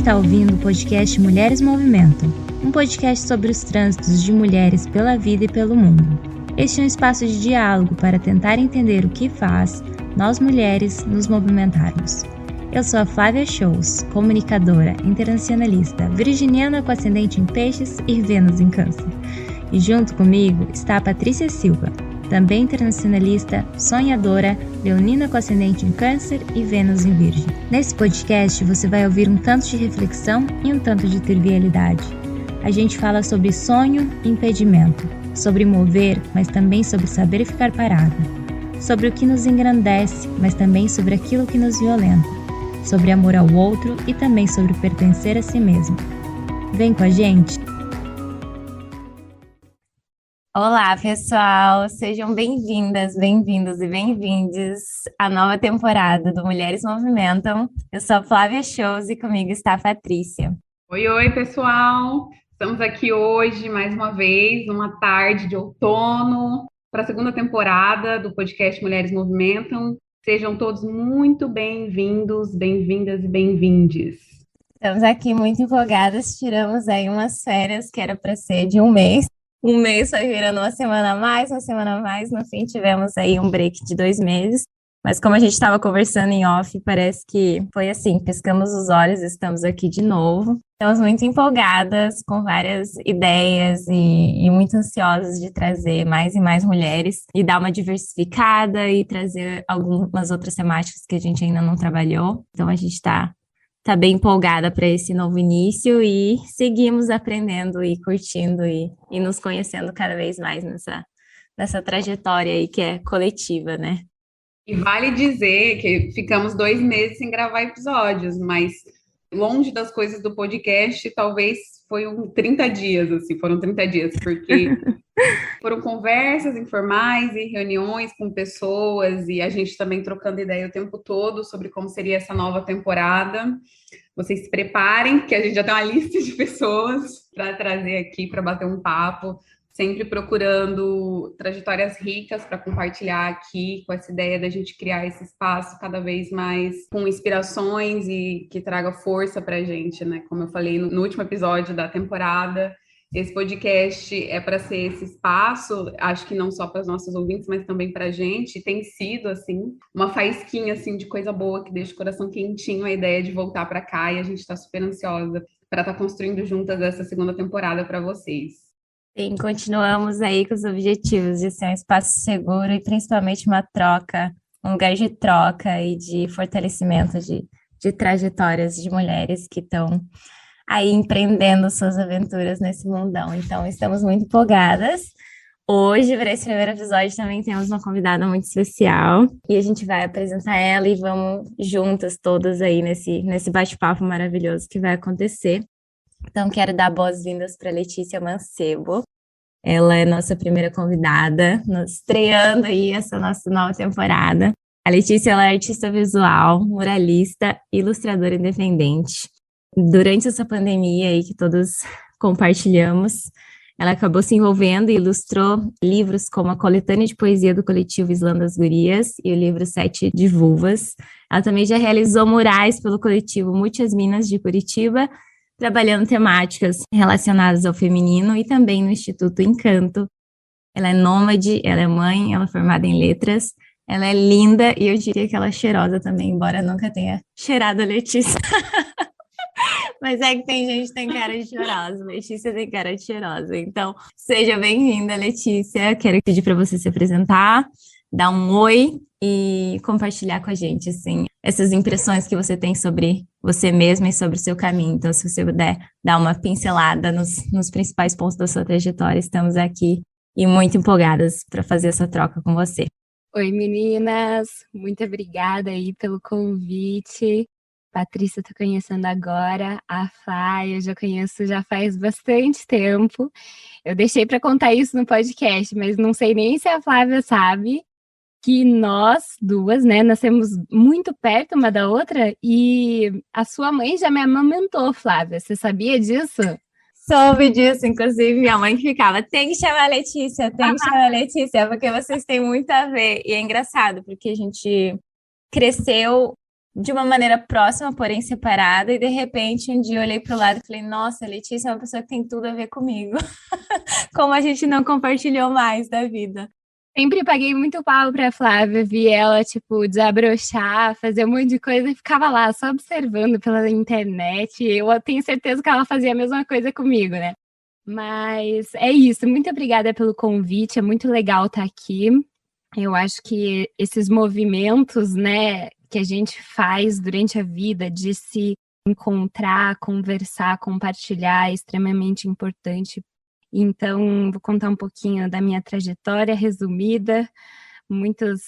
está ouvindo o podcast Mulheres Movimentam, um podcast sobre os trânsitos de mulheres pela vida e pelo mundo. Este é um espaço de diálogo para tentar entender o que faz nós mulheres nos movimentarmos. Eu sou a Flávia Shows, comunicadora, internacionalista, virginiana com ascendente em peixes e Vênus em câncer. E junto comigo está a Patrícia Silva, também internacionalista, sonhadora, leonina com ascendente em câncer e Vênus em virgem. Nesse podcast você vai ouvir um tanto de reflexão e um tanto de trivialidade. A gente fala sobre sonho e impedimento, sobre mover, mas também sobre saber ficar parada, sobre o que nos engrandece, mas também sobre aquilo que nos violenta, sobre amor ao outro e também sobre pertencer a si mesmo. Vem com a gente! Olá, pessoal! Sejam bem-vindas, bem-vindos e bem-vindes à nova temporada do Mulheres Movimentam. Eu sou a Flávia Shows e comigo está a Patrícia. Oi, pessoal! Estamos aqui hoje, mais uma vez, numa tarde de outono, para a segunda temporada do podcast Mulheres Movimentam. Sejam todos muito bem-vindos, bem-vindas e bem-vindes. Estamos aqui muito empolgadas, tiramos aí umas férias que era para ser de um mês. Um mês foi virando uma semana a mais, no fim tivemos aí um break de 2 meses, mas como a gente estava conversando em off, parece que foi assim, piscamos os olhos, estamos aqui de novo. Estamos muito empolgadas, com várias ideias e muito ansiosas de trazer mais e mais mulheres e dar uma diversificada e trazer algumas outras temáticas que a gente ainda não trabalhou, então a gente está bem empolgada para esse novo início e seguimos aprendendo e curtindo e nos conhecendo cada vez mais nessa trajetória aí que é coletiva, né? E vale dizer que ficamos 2 meses sem gravar episódios, mas longe das coisas do podcast, talvez foram 30 dias, porque foram conversas informais e reuniões com pessoas e a gente também trocando ideia o tempo todo sobre como seria essa nova temporada. Vocês se preparem, que a gente já tem uma lista de pessoas para trazer aqui para bater um papo, sempre procurando trajetórias ricas para compartilhar aqui, com essa ideia da gente criar esse espaço cada vez mais com inspirações e que traga força para a gente, né? Como eu falei no último episódio da temporada, esse podcast é para ser esse espaço, acho que não só para os nossos ouvintes, mas também para a gente. Tem sido, assim, uma faísquinha, assim, de coisa boa que deixa o coração quentinho a ideia de voltar para cá e a gente está super ansiosa para estar construindo juntas essa segunda temporada para vocês. Sim, continuamos aí com os objetivos de ser um espaço seguro e principalmente uma troca, um lugar de troca e de fortalecimento de trajetórias de mulheres que estão aí empreendendo suas aventuras nesse mundão. Então, estamos muito empolgadas. Hoje, para esse primeiro episódio, também temos uma convidada muito especial e a gente vai apresentar ela e vamos juntas todas aí nesse bate-papo maravilhoso que vai acontecer. Então, quero dar boas-vindas para Letícia Mancebo. Ela é nossa primeira convidada, estreando aí essa nossa nova temporada. A Letícia, ela é artista visual, muralista, ilustradora independente. Durante essa pandemia aí que todos compartilhamos, ela acabou se envolvendo e ilustrou livros como a coletânea de poesia do coletivo Islã das Gurias e o livro Sete de Vulvas. Ela também já realizou murais pelo coletivo Muitas Minas de Curitiba, trabalhando temáticas relacionadas ao feminino e também no Instituto Encanto. Ela é nômade, ela é mãe, ela é formada em letras, ela é linda e eu diria que ela é cheirosa também, embora nunca tenha cheirado a Letícia. Mas é que tem gente que tem cara de cheirosa, Letícia tem cara de cheirosa. Então, seja bem-vinda, Letícia. Quero pedir para você se apresentar, dar um oi e compartilhar com a gente, assim, essas impressões que você tem sobre você mesma e sobre o seu caminho. Então, se você puder dar uma pincelada nos principais pontos da sua trajetória, estamos aqui e muito empolgadas para fazer essa troca com você. Oi, meninas! Muito obrigada aí pelo convite. Patrícia, tô conhecendo agora. A Flá, eu já conheço já faz bastante tempo. Eu deixei para contar isso no podcast, mas não sei nem se a Flávia sabe que nós duas, né, nascemos muito perto uma da outra e a sua mãe já me amamentou, Flávia. Você sabia disso? Soube disso, inclusive minha mãe que ficava, tem que chamar a Letícia, porque vocês têm muito a ver. E é engraçado, porque a gente cresceu de uma maneira próxima, porém separada, e de repente um dia eu olhei para o lado e falei, nossa, a Letícia é uma pessoa que tem tudo a ver comigo. Como a gente não compartilhou mais da vida. Sempre paguei muito pau pra Flávia, vi ela, tipo, desabrochar, fazer um monte de coisa e ficava lá só observando pela internet. Eu tenho certeza que ela fazia a mesma coisa comigo, né? Mas é isso, muito obrigada pelo convite, é muito legal estar aqui. Eu acho que esses movimentos, né, que a gente faz durante a vida de se encontrar, conversar, compartilhar é extremamente importante. Então, vou contar um pouquinho da minha trajetória resumida, muitos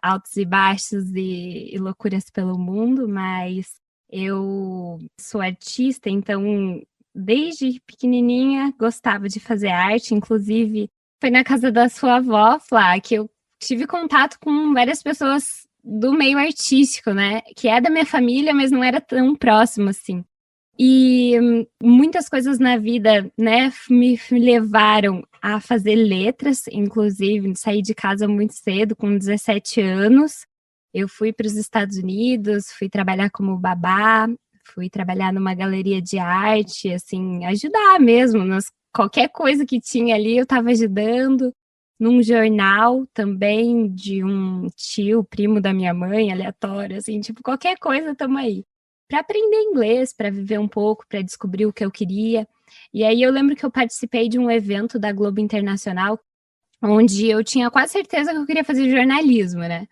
altos e baixos e loucuras pelo mundo, mas eu sou artista, então desde pequenininha gostava de fazer arte, inclusive foi na casa da sua avó, Flá, que eu tive contato com várias pessoas do meio artístico, né? Que é da minha família, mas não era tão próximo assim. E muitas coisas na vida, né, me levaram a fazer letras, inclusive saí de casa muito cedo, com 17 anos. Eu fui para os Estados Unidos, fui trabalhar como babá, fui trabalhar numa galeria de arte, assim, ajudar mesmo, qualquer coisa que tinha ali eu estava ajudando. Num jornal também de um tio, primo da minha mãe, aleatório, assim, tipo, qualquer coisa, tamo aí para aprender inglês, para viver um pouco, para descobrir o que eu queria. E aí eu lembro que eu participei de um evento da Globo Internacional, onde eu tinha quase certeza que eu queria fazer jornalismo, né?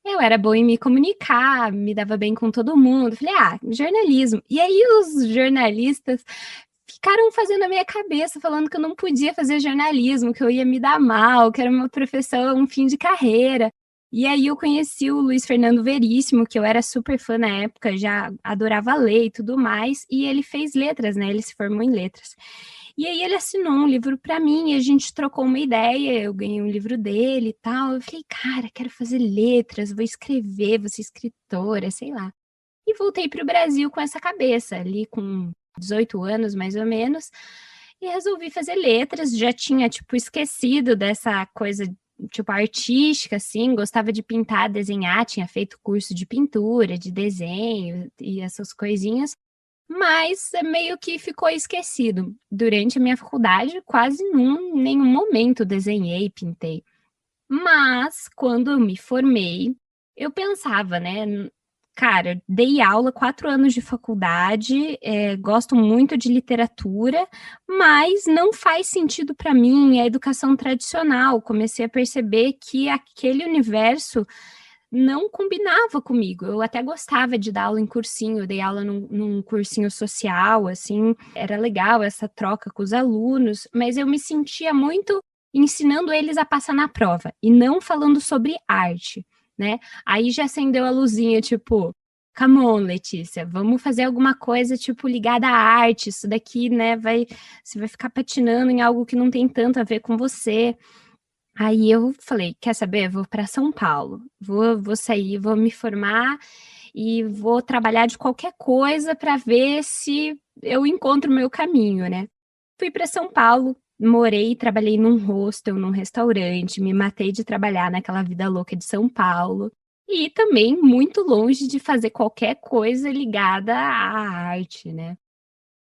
Eu era boa em me comunicar, me dava bem com todo mundo. Falei, jornalismo. E aí os jornalistas ficaram fazendo a minha cabeça, falando que eu não podia fazer jornalismo, que eu ia me dar mal, que era uma profissão, um fim de carreira. E aí eu conheci o Luiz Fernando Veríssimo, que eu era super fã na época, já adorava ler e tudo mais, e ele fez letras, né? Ele se formou em letras. E aí ele assinou um livro para mim, e a gente trocou uma ideia, eu ganhei um livro dele e tal. Eu falei, cara, quero fazer letras, vou escrever, vou ser escritora, sei lá. E voltei para o Brasil com essa cabeça, ali com 18 anos, mais ou menos, e resolvi fazer letras, já tinha, tipo, esquecido dessa coisa, tipo, artística, assim, gostava de pintar, desenhar, tinha feito curso de pintura, de desenho e essas coisinhas, mas meio que ficou esquecido. Durante a minha faculdade, quase nenhum momento desenhei, pintei. Mas, quando eu me formei, eu pensava, né? Cara, dei aula 4 anos de faculdade, gosto muito de literatura, mas não faz sentido para mim a educação tradicional. Comecei a perceber que aquele universo não combinava comigo. Eu até gostava de dar aula em cursinho, eu dei aula num cursinho social, assim, era legal essa troca com os alunos, mas eu me sentia muito ensinando eles a passar na prova e não falando sobre arte, né? Aí já acendeu a luzinha, tipo, come on, Letícia, vamos fazer alguma coisa, tipo, ligada à arte, isso daqui, né, você vai ficar patinando em algo que não tem tanto a ver com você. Aí eu falei, quer saber? Vou para São Paulo, vou sair, vou me formar e vou trabalhar de qualquer coisa para ver se eu encontro o meu caminho, né? Fui para São Paulo, morei, trabalhei num hostel, num restaurante, me matei de trabalhar naquela vida louca de São Paulo e também muito longe de fazer qualquer coisa ligada à arte, né?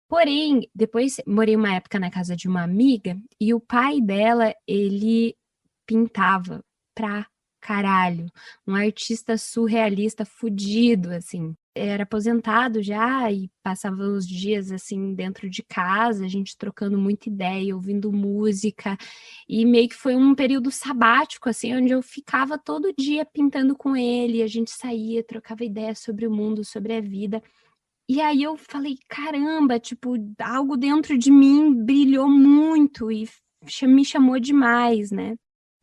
Porém, depois morei uma época na casa de uma amiga e o pai dela, ele pintava pra caralho. Um artista surrealista fudido, assim. Era aposentado já e passava os dias assim dentro de casa, a gente trocando muita ideia, ouvindo música, e meio que foi um período sabático assim, onde eu ficava todo dia pintando com ele, a gente saía, trocava ideias sobre o mundo, sobre a vida. E aí eu falei, caramba, tipo, algo dentro de mim brilhou muito e me chamou demais, né?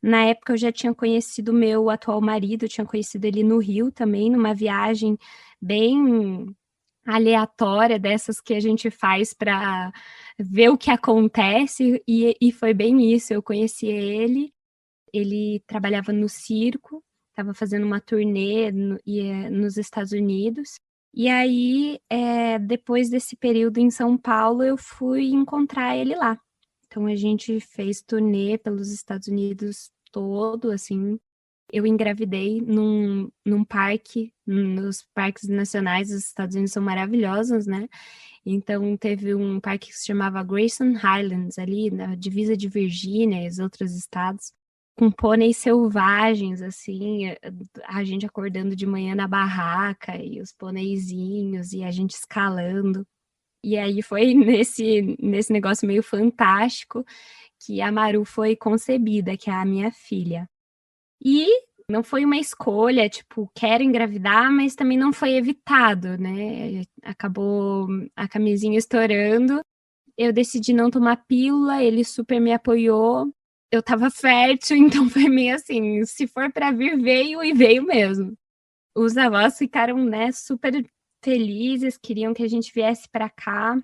Na época eu já tinha conhecido meu atual marido, eu tinha conhecido ele no Rio também, numa viagem bem aleatória, dessas que a gente faz para ver o que acontece, e foi bem isso. Eu conheci ele trabalhava no circo, estava fazendo uma turnê nos Estados Unidos. E aí, depois desse período em São Paulo, eu fui encontrar ele lá. Então a gente fez turnê pelos Estados Unidos todo, assim, Eu engravidei num parque, nos parques nacionais dos Estados Unidos são maravilhosos, né? Então, teve um parque que se chamava Grayson Highlands, ali na divisa de Virgínia e os outros estados, com pôneis selvagens, assim, a gente acordando de manhã na barraca, e os pôneizinhos, e a gente escalando. E aí foi nesse negócio meio fantástico que a Maru foi concebida, que é a minha filha. E não foi uma escolha, tipo, quero engravidar, mas também não foi evitado, né? Acabou a camisinha estourando. Eu decidi não tomar pílula, ele super me apoiou. Eu tava fértil, então foi meio assim, se for pra vir, veio e veio mesmo. Os avós ficaram, né, super felizes, queriam que a gente viesse pra cá,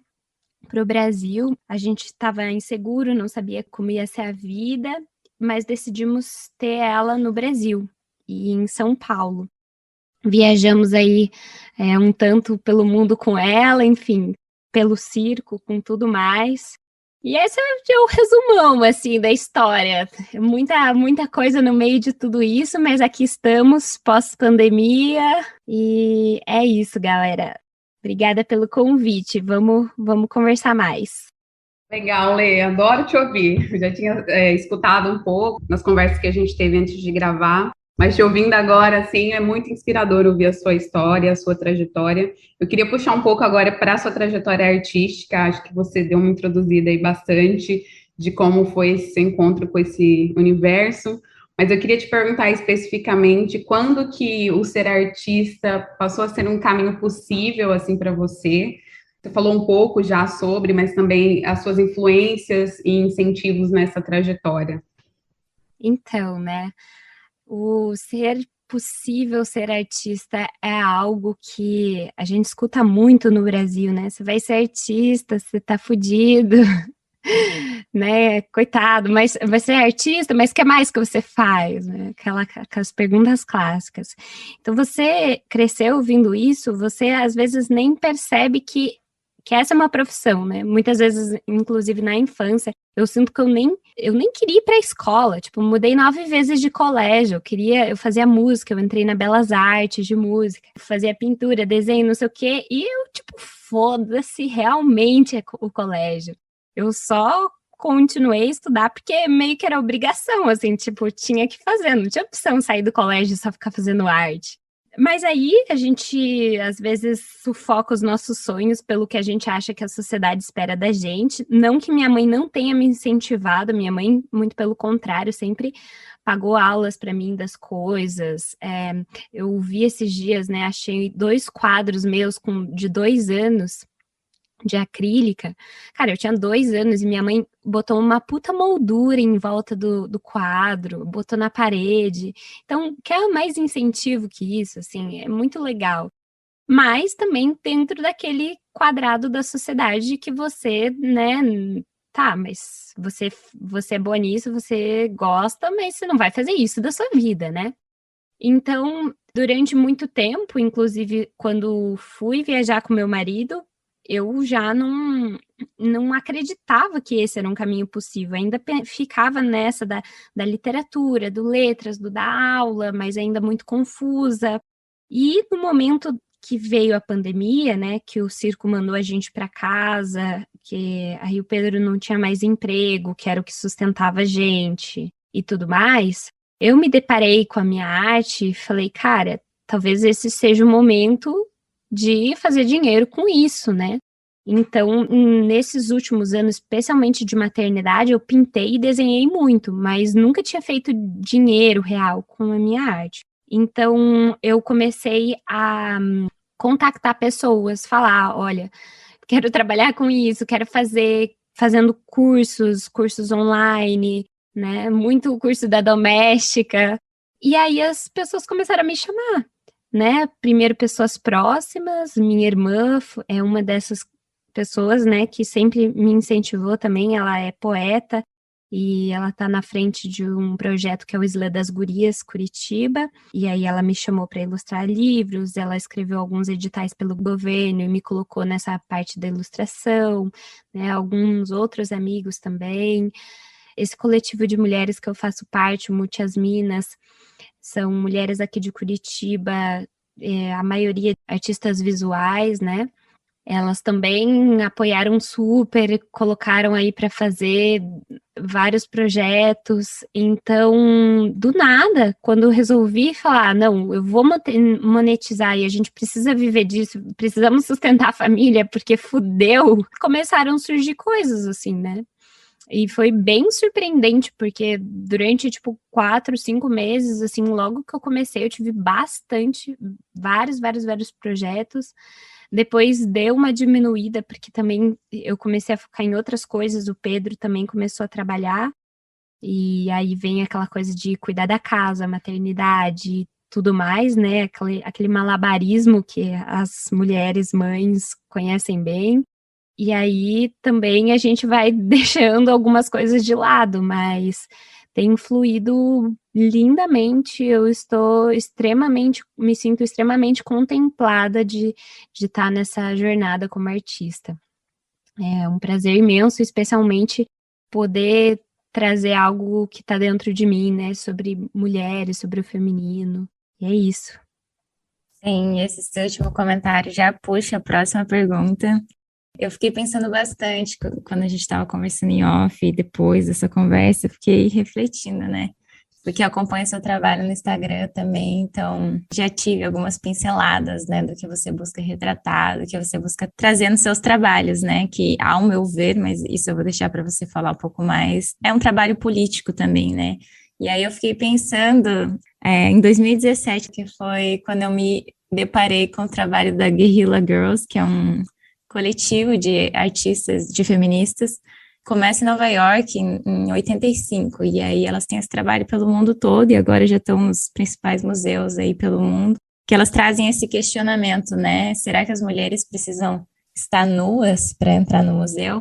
pro Brasil. A gente estava inseguro, não sabia como ia ser a vida, mas decidimos ter ela no Brasil e em São Paulo. Viajamos aí um tanto pelo mundo com ela, enfim, pelo circo, com tudo mais. E esse é o resumão, assim, da história. Muita coisa no meio de tudo isso, mas aqui estamos, pós-pandemia, e é isso, galera. Obrigada pelo convite. Vamos conversar mais. Legal, Lê, adoro te ouvir. Eu já tinha escutado um pouco nas conversas que a gente teve antes de gravar, mas te ouvindo agora, assim, é muito inspirador ouvir a sua história, a sua trajetória. Eu queria puxar um pouco agora para a sua trajetória artística, acho que você deu uma introduzida aí bastante de como foi esse seu encontro com esse universo, mas eu queria te perguntar especificamente quando que o ser artista passou a ser um caminho possível, assim, para você. Você falou um pouco já sobre, mas também as suas influências e incentivos nessa trajetória. Então, né, o ser possível ser artista é algo que a gente escuta muito no Brasil, né? Você vai ser artista, você tá fudido, né? Coitado, mas vai ser artista, mas o que mais que você faz, né? Aquelas perguntas clássicas. Então, você cresceu ouvindo isso, você às vezes nem percebe que essa é uma profissão, né? Muitas vezes, inclusive na infância, eu sinto que eu nem queria ir para a escola, tipo, mudei 9 vezes de colégio, eu fazia música, eu entrei na Belas Artes de música, fazia pintura, desenho, não sei o quê, e eu, tipo, foda-se, realmente é o colégio. Eu só continuei a estudar porque meio que era obrigação, assim, tipo, tinha que fazer, não tinha opção sair do colégio e só ficar fazendo arte. Mas aí a gente, às vezes, sufoca os nossos sonhos pelo que a gente acha que a sociedade espera da gente. Não que minha mãe não tenha me incentivado, minha mãe, muito pelo contrário, sempre pagou aulas para mim das coisas. Eu vi esses dias, né, achei 2 quadros meus de 2 anos, de acrílica. Cara, eu tinha 2 anos e minha mãe botou uma puta moldura em volta do quadro, botou na parede. Então, quer mais incentivo que isso, assim, é muito legal. Mas também dentro daquele quadrado da sociedade que você, né, tá, mas você é boa nisso, você gosta, mas você não vai fazer isso da sua vida, né? Então, durante muito tempo, inclusive quando fui viajar com meu marido, eu já não acreditava que esse era um caminho possível. Ainda ficava nessa da literatura, do letras, do da aula, mas ainda muito confusa. E no momento que veio a pandemia, né, que o circo mandou a gente para casa, que aí o Pedro não tinha mais emprego, que era o que sustentava a gente e tudo mais, eu me deparei com a minha arte e falei, cara, talvez esse seja o momento de fazer dinheiro com isso, né? Então, nesses últimos anos, especialmente de maternidade, eu pintei e desenhei muito, mas nunca tinha feito dinheiro real com a minha arte. Então, eu comecei a contactar pessoas, falar, olha, quero trabalhar com isso, quero fazendo cursos online, né? Muito curso da doméstica. E aí as pessoas começaram a me chamar, né? Primeiro pessoas próximas, minha irmã é uma dessas pessoas, né, que sempre me incentivou também, ela é poeta e ela está na frente de um projeto que é o Isla das Gurias, Curitiba, e aí ela me chamou para ilustrar livros, ela escreveu alguns editais pelo governo e me colocou nessa parte da ilustração, né, alguns outros amigos também. Esse coletivo de mulheres que eu faço parte, o Multias Minas, são mulheres aqui de Curitiba, a maioria artistas visuais, né? Elas também apoiaram super, colocaram aí para fazer vários projetos. Então, do nada, quando eu resolvi falar, não, eu vou monetizar e a gente precisa viver disso, precisamos sustentar a família, porque fudeu, começaram a surgir coisas assim, né? E foi bem surpreendente, porque durante, 4, 5 meses, assim, logo que eu comecei, eu tive vários projetos. Depois deu uma diminuída, porque também eu comecei a focar em outras coisas, o Pedro também começou a trabalhar, e aí vem aquela coisa de cuidar da casa, maternidade, tudo mais, né? Aquele malabarismo que as mulheres mães conhecem bem. E aí também a gente vai deixando algumas coisas de lado, mas tem fluído lindamente. Eu me sinto extremamente contemplada de estar nessa jornada como artista. É um prazer imenso, especialmente poder trazer algo que está dentro de mim, né, sobre mulheres, sobre o feminino. E é isso. Sim, esse seu último comentário já puxa a próxima pergunta. Eu fiquei pensando bastante quando a gente estava conversando em off e depois dessa conversa, eu fiquei refletindo, né? Porque eu acompanho seu trabalho no Instagram também, então já tive algumas pinceladas, né, do que você busca retratar, do que você busca trazer nos seus trabalhos, né? Que, ao meu ver, mas isso eu vou deixar para você falar um pouco mais, é um trabalho político também, né? E aí eu fiquei pensando, em 2017, que foi quando eu me deparei com o trabalho da Guerrilla Girls, que é um coletivo de artistas, de feministas, começa em Nova York em 85, e aí elas têm esse trabalho pelo mundo todo, e agora já estão nos principais museus aí pelo mundo, que elas trazem esse questionamento, né? Será que as mulheres precisam estar nuas para entrar no museu?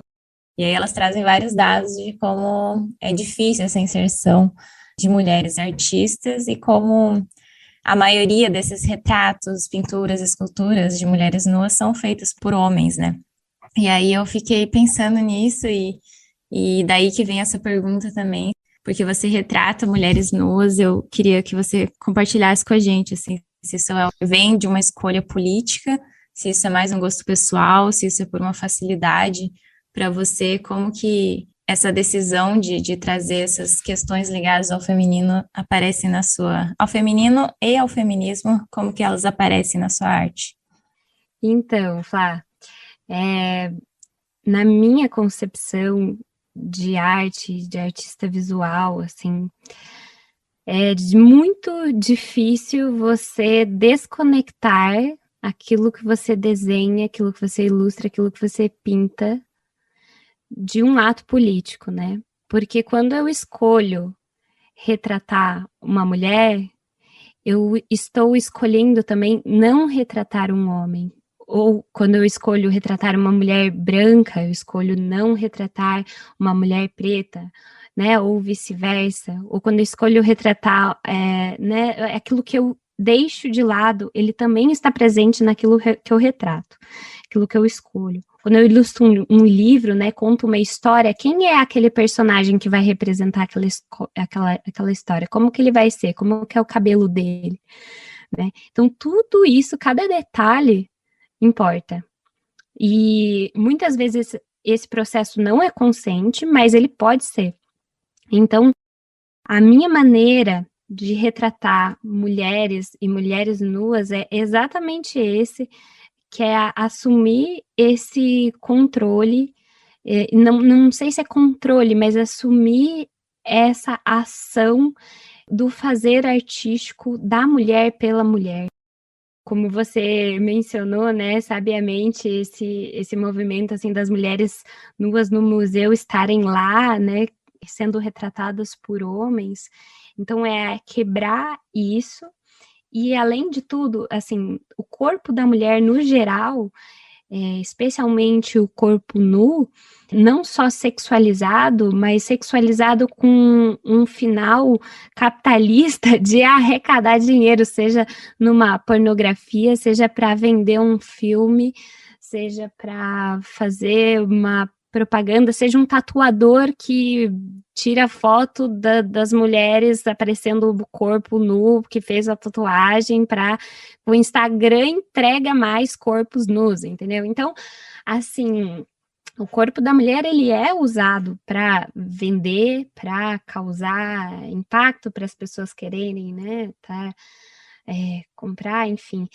E aí elas trazem vários dados de como é difícil essa inserção de mulheres artistas e como a maioria desses retratos, pinturas, esculturas de mulheres nuas são feitas por homens, né? E aí eu fiquei pensando nisso e daí que vem essa pergunta também, porque você retrata mulheres nuas, eu queria que você compartilhasse com a gente, assim, se isso vem de uma escolha política, se isso é mais um gosto pessoal, se isso é por uma facilidade para você, como que essa decisão de trazer essas questões ligadas ao feminino aparecem ao feminino e ao feminismo, como que elas aparecem na sua arte? Então, Flá, na minha concepção de arte, de artista visual, assim, é muito difícil você desconectar aquilo que você desenha, aquilo que você ilustra, aquilo que você pinta de um ato político, né? Porque quando eu escolho retratar uma mulher, eu estou escolhendo também não retratar um homem. Ou quando eu escolho retratar uma mulher branca, eu escolho não retratar uma mulher preta, né? Ou vice-versa. Ou quando eu escolho retratar, né? Aquilo que eu deixo de lado, ele também está presente naquilo que eu retrato, aquilo que eu escolho. Quando eu ilustro um livro, né, conto uma história, quem é aquele personagem que vai representar aquela história? Como que ele vai ser? Como que é o cabelo dele? Né? Então, tudo isso, cada detalhe importa. E muitas vezes esse processo não é consciente, mas ele pode ser. Então, a minha maneira de retratar mulheres e mulheres nuas é exatamente esse, que é assumir esse controle, não sei se é controle, mas assumir essa ação do fazer artístico da mulher pela mulher. Como você mencionou, né, sabiamente, esse movimento, assim, das mulheres nuas no museu estarem lá, né, sendo retratadas por homens. Então, é quebrar isso. E, além de tudo, assim, o corpo da mulher, no geral, especialmente o corpo nu, não só sexualizado, mas sexualizado com um final capitalista de arrecadar dinheiro, seja numa pornografia, seja para vender um filme, seja para fazer uma propaganda, seja um tatuador que tira foto das mulheres aparecendo o corpo nu, que fez a tatuagem para o Instagram entrega mais corpos nus, entendeu? Então, assim, o corpo da mulher, ele é usado para vender, para causar impacto para as pessoas quererem, né, comprar, enfim.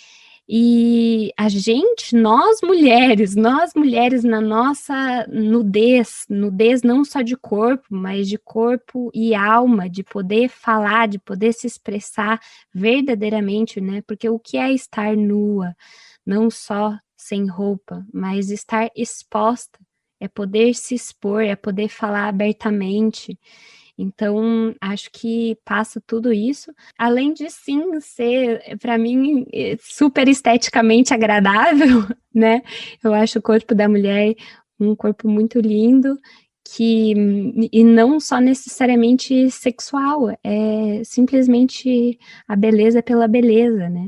E a gente, nós mulheres na nossa nudez não só de corpo, mas de corpo e alma, de poder falar, de poder se expressar verdadeiramente, né? Porque o que é estar nua? Não só sem roupa, mas estar exposta, é poder se expor, é poder falar abertamente. Então, acho que passa tudo isso, além de sim ser, para mim, super esteticamente agradável, né? Eu acho o corpo da mulher um corpo muito lindo, e não só necessariamente sexual, é simplesmente a beleza pela beleza, né?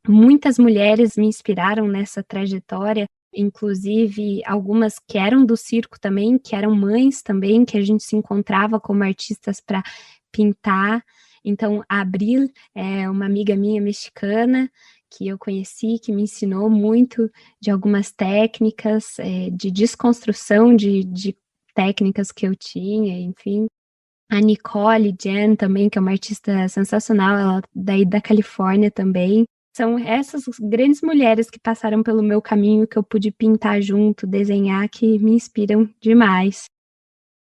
Muitas mulheres me inspiraram nessa trajetória, inclusive algumas que eram do circo também, que eram mães também, que a gente se encontrava como artistas para pintar. Então, a Abril é uma amiga minha mexicana que eu conheci, que me ensinou muito de algumas técnicas, de desconstrução de técnicas que eu tinha, enfim. A Nicole Jen também, que é uma artista sensacional, ela daí da Califórnia também. São essas grandes mulheres que passaram pelo meu caminho, que eu pude pintar junto, desenhar, que me inspiram demais.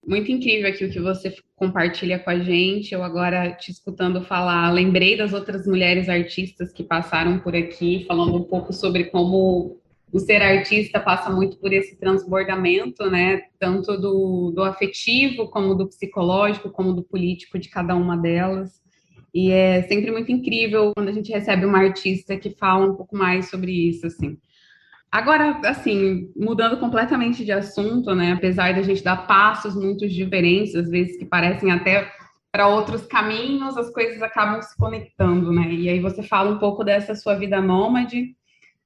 Muito incrível aqui o que você compartilha com a gente. Eu agora, te escutando falar, lembrei das outras mulheres artistas que passaram por aqui, falando um pouco sobre como o ser artista passa muito por esse transbordamento, né? Tanto do afetivo, como do psicológico, como do político de cada uma delas. E é sempre muito incrível quando a gente recebe uma artista que fala um pouco mais sobre isso, assim. Agora, assim, mudando completamente de assunto, né? Apesar da gente dar passos muito diferentes, às vezes que parecem até para outros caminhos, as coisas acabam se conectando, né? E aí você fala um pouco dessa sua vida nômade,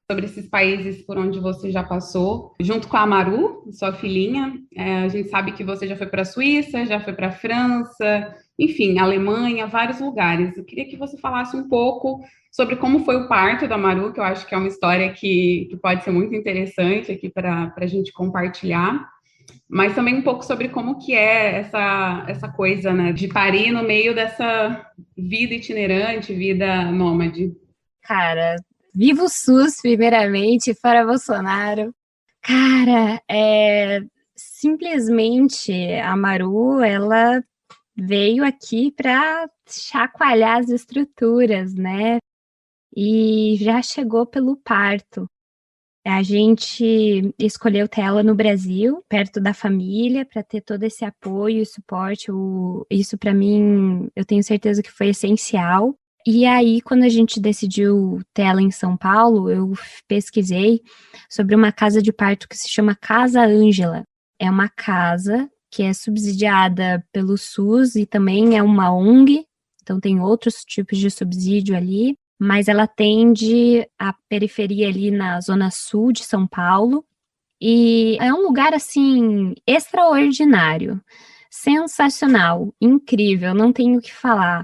sobre esses países por onde você já passou, junto com a Maru, sua filhinha. A gente sabe que você já foi para a Suíça, já foi para a França, enfim, Alemanha, vários lugares. Eu queria que você falasse um pouco sobre como foi o parto da Maru, que eu acho que é uma história que pode ser muito interessante aqui para a gente compartilhar, mas também um pouco sobre como que é essa coisa, né, de parir no meio dessa vida itinerante, vida nômade. Cara, viva o SUS, primeiramente, fora Bolsonaro. Cara, simplesmente a Maru, ela veio aqui para chacoalhar as estruturas, né? E já chegou pelo parto. A gente escolheu ter ela no Brasil, perto da família, para ter todo esse apoio e suporte. Isso, para mim, eu tenho certeza que foi essencial. E aí, quando a gente decidiu ter ela em São Paulo, eu pesquisei sobre uma casa de parto que se chama Casa Ângela. É uma casa que é subsidiada pelo SUS e também é uma ONG, então tem outros tipos de subsídio ali, mas ela atende a periferia ali na zona sul de São Paulo, e é um lugar, assim, extraordinário, sensacional, incrível, não tenho o que falar.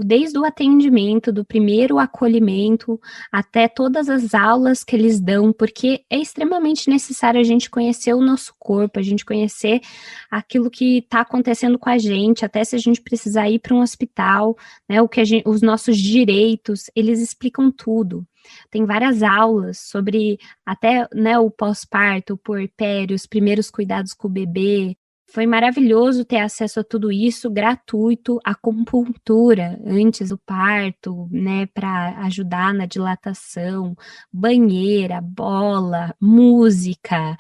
Desde o atendimento, do primeiro acolhimento, até todas as aulas que eles dão, porque é extremamente necessário a gente conhecer o nosso corpo, a gente conhecer aquilo que está acontecendo com a gente, até se a gente precisar ir para um hospital, né, os nossos direitos, eles explicam tudo. Tem várias aulas sobre até, né, o pós-parto, o puerpério, os primeiros cuidados com o bebê. Foi maravilhoso ter acesso a tudo isso, gratuito, acupuntura antes do parto, né, para ajudar na dilatação, banheira, bola, música,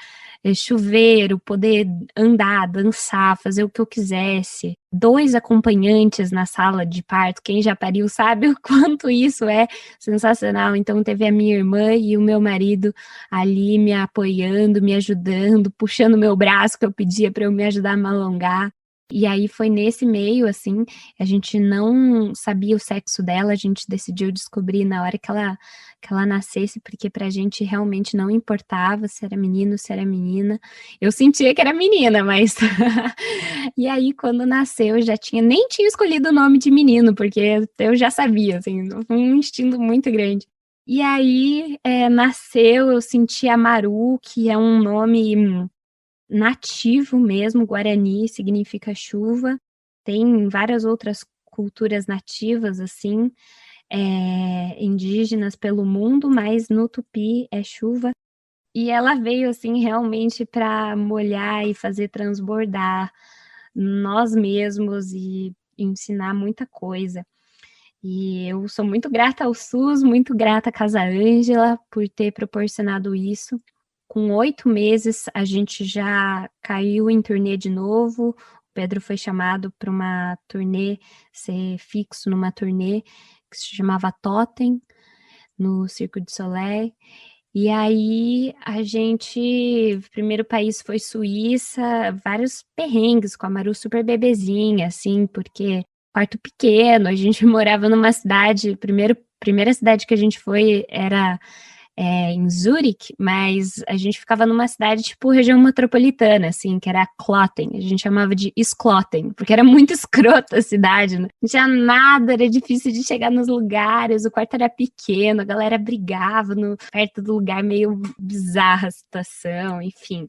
chuveiro, poder andar, dançar, fazer o que eu quisesse. 2 acompanhantes na sala de parto, quem já pariu sabe o quanto isso é sensacional. Então teve a minha irmã e o meu marido ali me apoiando, me ajudando, puxando meu braço que eu pedia para eu me ajudar a me alongar. E aí foi nesse meio, assim, a gente não sabia o sexo dela, a gente decidiu descobrir na hora que ela nascesse, porque pra gente realmente não importava se era menino, se era menina. Eu sentia que era menina, mas... E aí, quando nasceu, eu já nem tinha escolhido o nome de menino, porque eu já sabia, assim, um instinto muito grande. E aí, nasceu, eu senti a Maru, que é um nome nativo mesmo, Guarani significa chuva, tem várias outras culturas nativas, assim, indígenas pelo mundo, mas no Tupi é chuva. E ela veio, assim, realmente para molhar e fazer transbordar nós mesmos e ensinar muita coisa. E eu sou muito grata ao SUS, muito grata à Casa Ângela por ter proporcionado isso. Com 8 meses, a gente já caiu em turnê de novo. O Pedro foi chamado para uma turnê, ser fixo numa turnê que se chamava Totem, no Circo du Soleil. E aí, o primeiro país foi Suíça, vários perrengues com a Maru super bebezinha, assim, porque quarto pequeno, a gente morava numa cidade, primeira cidade que a gente foi era em Zurique, mas a gente ficava numa cidade tipo região metropolitana, assim, que era Kloten, a gente chamava de Skloten, porque era muito escrota a cidade, né? Não tinha nada, era difícil de chegar nos lugares, o quarto era pequeno, a galera brigava perto do lugar, meio bizarra a situação, enfim.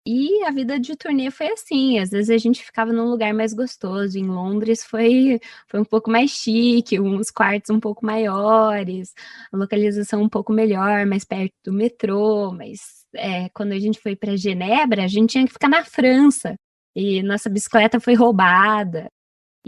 E a vida de turnê foi assim, às vezes a gente ficava num lugar mais gostoso, em Londres foi um pouco mais chique, uns quartos um pouco maiores, a localização um pouco melhor, mais perto do metrô, mas quando a gente foi para Genebra, a gente tinha que ficar na França, e nossa bicicleta foi roubada.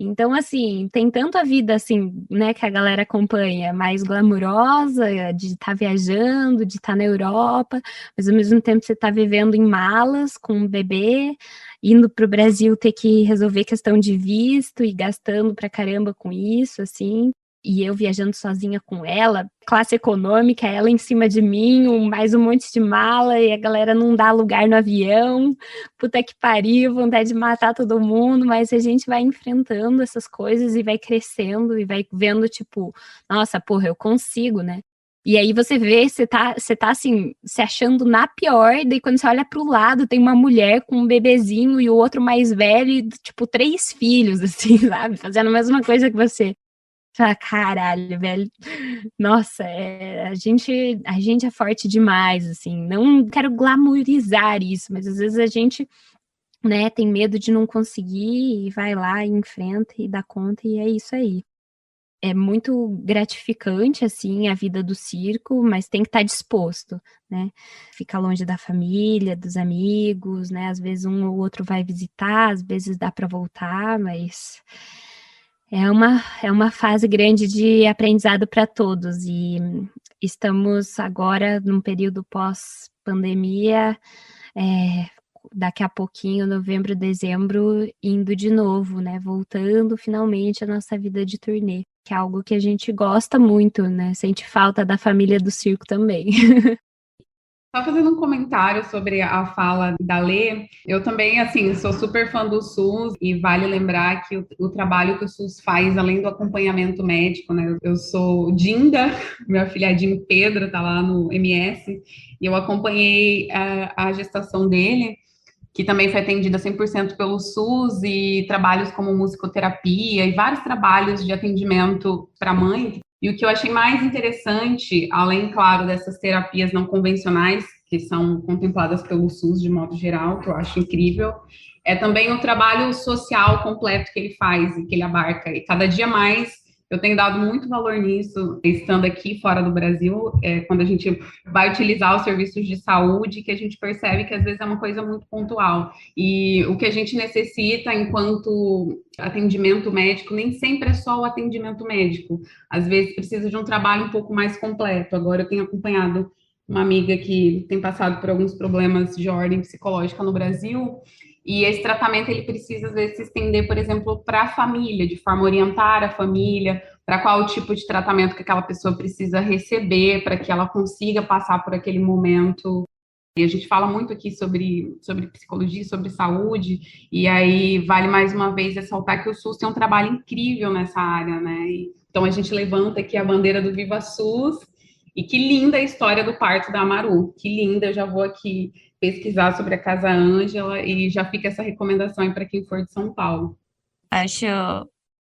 Então, assim, tem tanto a vida, assim, né, que a galera acompanha, mais glamurosa, de estar viajando, de estar na Europa, mas ao mesmo tempo você está vivendo em malas com um bebê, indo para o Brasil ter que resolver questão de visto e gastando pra caramba com isso, assim. E eu viajando sozinha com ela, classe econômica, ela em cima de mim, mais um monte de mala, e a galera não dá lugar no avião, puta que pariu, vontade de matar todo mundo, mas a gente vai enfrentando essas coisas e vai crescendo e vai vendo, tipo, nossa, porra, eu consigo, né? E aí você vê, você tá assim, se achando na pior, e daí quando você olha pro lado, tem uma mulher com um bebezinho e o outro mais velho, e, tipo, 3 filhos, assim, sabe? Fazendo a mesma coisa que você. Fala, caralho, velho. Nossa, a gente é forte demais, assim. Não quero glamourizar isso, mas às vezes a gente, né, tem medo de não conseguir e vai lá e enfrenta e dá conta e é isso aí. É muito gratificante, assim, a vida do circo, mas tem que estar disposto, né? Ficar longe da família, dos amigos, né? Às vezes um ou outro vai visitar, às vezes dá para voltar, mas é uma fase grande de aprendizado para todos e estamos agora num período pós-pandemia, daqui a pouquinho, novembro, dezembro, indo de novo, né? Voltando finalmente à nossa vida de turnê, que é algo que a gente gosta muito, né? Sente falta da família do circo também. Só fazendo um comentário sobre a fala da Lê, eu também, assim, sou super fã do SUS e vale lembrar que o trabalho que o SUS faz, além do acompanhamento médico, né? Eu sou Dinda, meu afilhadinho Pedro tá lá no MS, e eu acompanhei a gestação dele, que também foi atendida 100% pelo SUS, e trabalhos como musicoterapia e vários trabalhos de atendimento para mãe. E o que eu achei mais interessante, além, claro, dessas terapias não convencionais, que são contempladas pelo SUS de modo geral, que eu acho incrível, é também o trabalho social completo que ele faz e que ele abarca. E cada dia mais eu tenho dado muito valor nisso, estando aqui fora do Brasil, quando a gente vai utilizar os serviços de saúde, que a gente percebe que às vezes é uma coisa muito pontual. E o que a gente necessita enquanto atendimento médico nem sempre é só o atendimento médico. Às vezes precisa de um trabalho um pouco mais completo. Agora eu tenho acompanhado uma amiga que tem passado por alguns problemas de ordem psicológica no Brasil, e esse tratamento ele precisa às vezes se estender, por exemplo, para a família, de forma a orientar a família, para qual tipo de tratamento que aquela pessoa precisa receber, para que ela consiga passar por aquele momento E a gente fala muito aqui sobre psicologia, sobre saúde, e aí vale mais uma vez ressaltar que o SUS tem um trabalho incrível nessa área, né? Então a gente levanta aqui a bandeira do Viva SUS, e que linda a história do parto da Amaru, que linda, eu já vou aqui pesquisar sobre a Casa Ângela e já fica essa recomendação aí para quem for de São Paulo. Acho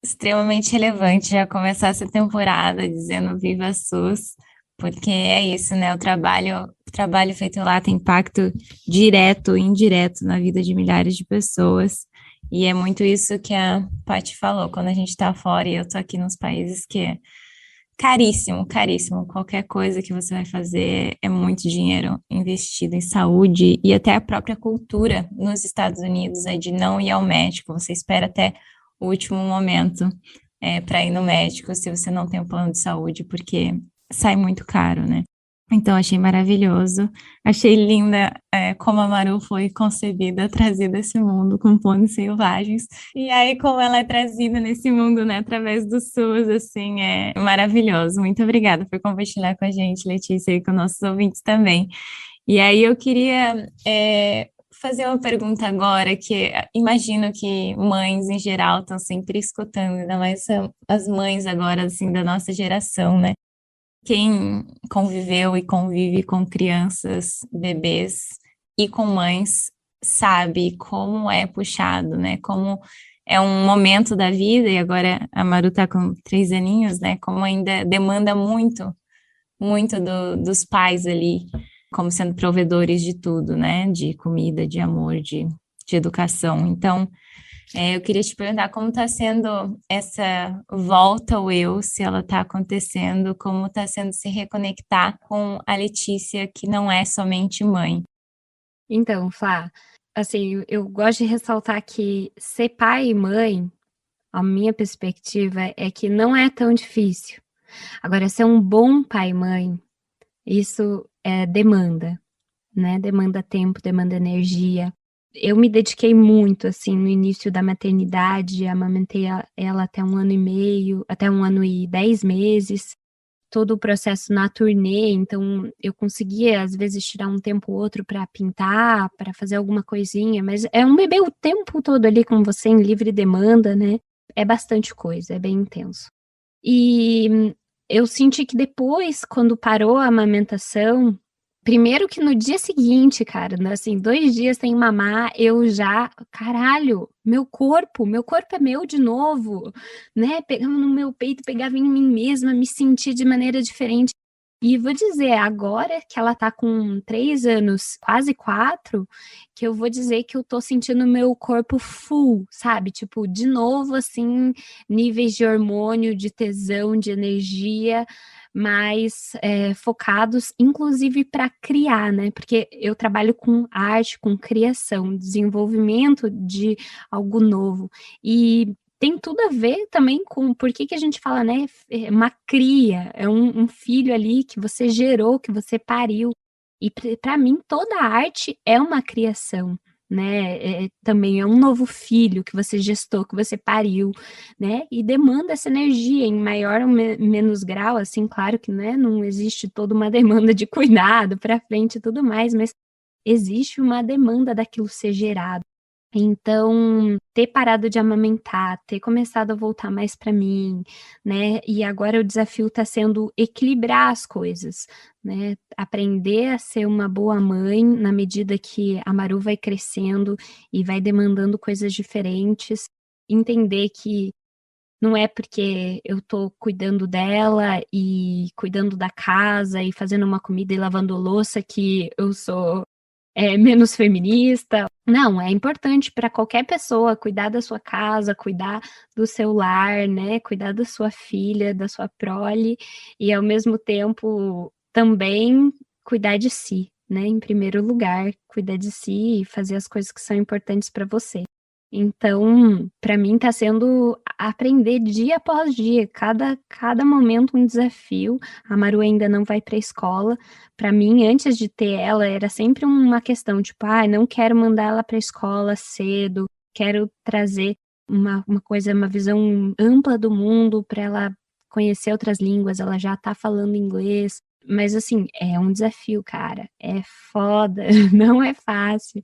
extremamente relevante já começar essa temporada dizendo Viva SUS, porque é isso, né? O trabalho feito lá tem impacto direto e indireto na vida de milhares de pessoas. E é muito isso que a Paty falou, quando a gente está fora e eu tô aqui nos países que é caríssimo, caríssimo. Qualquer coisa que você vai fazer é muito dinheiro investido em saúde e até a própria cultura nos Estados Unidos é de não ir ao médico. Você espera até o último momento para ir no médico se você não tem um plano de saúde, porque sai muito caro, né? Então, achei maravilhoso. Achei linda como a Maru foi concebida, trazida a esse mundo com pôneis selvagens. E aí, como ela é trazida nesse mundo, né, através do SUS, assim, é maravilhoso. Muito obrigada por compartilhar com a gente, Letícia, e com nossos ouvintes também. E aí, eu queria fazer uma pergunta agora, que imagino que mães, em geral, estão sempre escutando, ainda mais as mães agora, assim, da nossa geração, né? Quem conviveu e convive com crianças, bebês e com mães sabe como é puxado, né? Como é um momento da vida, e agora a Maru tá com 3 aninhos, né? Como ainda demanda muito, muito dos pais ali, como sendo provedores de tudo, né? De comida, de amor, de educação. Então, eu queria te perguntar como está sendo essa volta ao eu, se ela está acontecendo, como está sendo se reconectar com a Letícia, que não é somente mãe. Então, Flá, assim, eu gosto de ressaltar que ser pai e mãe, a minha perspectiva é que não é tão difícil. Agora, ser um bom pai e mãe, isso demanda, né? Demanda tempo, demanda energia. Eu me dediquei muito, assim, no início da maternidade, amamentei ela até 1 ano e meio, até 1 ano e 10 meses, todo o processo na turnê, então eu conseguia, às vezes, tirar um tempo ou outro para pintar, para fazer alguma coisinha, mas é um bebê o tempo todo ali com você em livre demanda, né? É bastante coisa, é bem intenso. E eu senti que depois, quando parou a amamentação, primeiro que no dia seguinte, cara, né, assim, 2 dias sem mamar, eu já, caralho, meu corpo é meu de novo, né? Pegava no meu peito, pegava em mim mesma, me senti de maneira diferente. E vou dizer, agora que ela tá com 3 anos, quase 4, que eu vou dizer que eu tô sentindo meu corpo full, sabe? Tipo, de novo, assim, níveis de hormônio, de tesão, de energia, mais focados, inclusive para criar, né? Porque eu trabalho com arte, com criação, desenvolvimento de algo novo. E tem tudo a ver também com por que a gente fala, né? Uma cria, é um filho ali que você gerou, que você pariu. E para mim, toda a arte é uma criação, né? Também é um novo filho que você gestou, que você pariu, né? E demanda essa energia em maior ou menos grau, assim, claro que, né, não existe toda uma demanda de cuidado para frente e tudo mais, mas existe uma demanda daquilo ser gerado. Então, ter parado de amamentar, ter começado a voltar mais para mim, né? E agora o desafio está sendo equilibrar as coisas, né? Aprender a ser uma boa mãe na medida que a Maru vai crescendo e vai demandando coisas diferentes. Entender que não é porque eu tô cuidando dela e cuidando da casa e fazendo uma comida e lavando louça que eu sou menos feminista. Não, é importante para qualquer pessoa cuidar da sua casa, cuidar do seu lar, né? Cuidar da sua filha, da sua prole, e ao mesmo tempo também cuidar de si, né? Em primeiro lugar, cuidar de si e fazer as coisas que são importantes para você. Então, para mim está sendo aprender dia após dia, cada momento um desafio. A Maru ainda não vai para a escola. Para mim, antes de ter ela, era sempre uma questão, tipo, não quero mandar ela para a escola cedo, quero trazer uma coisa, uma visão ampla do mundo para ela conhecer outras línguas, ela já está falando inglês, Mas, assim, é um desafio, cara. É foda, não é fácil.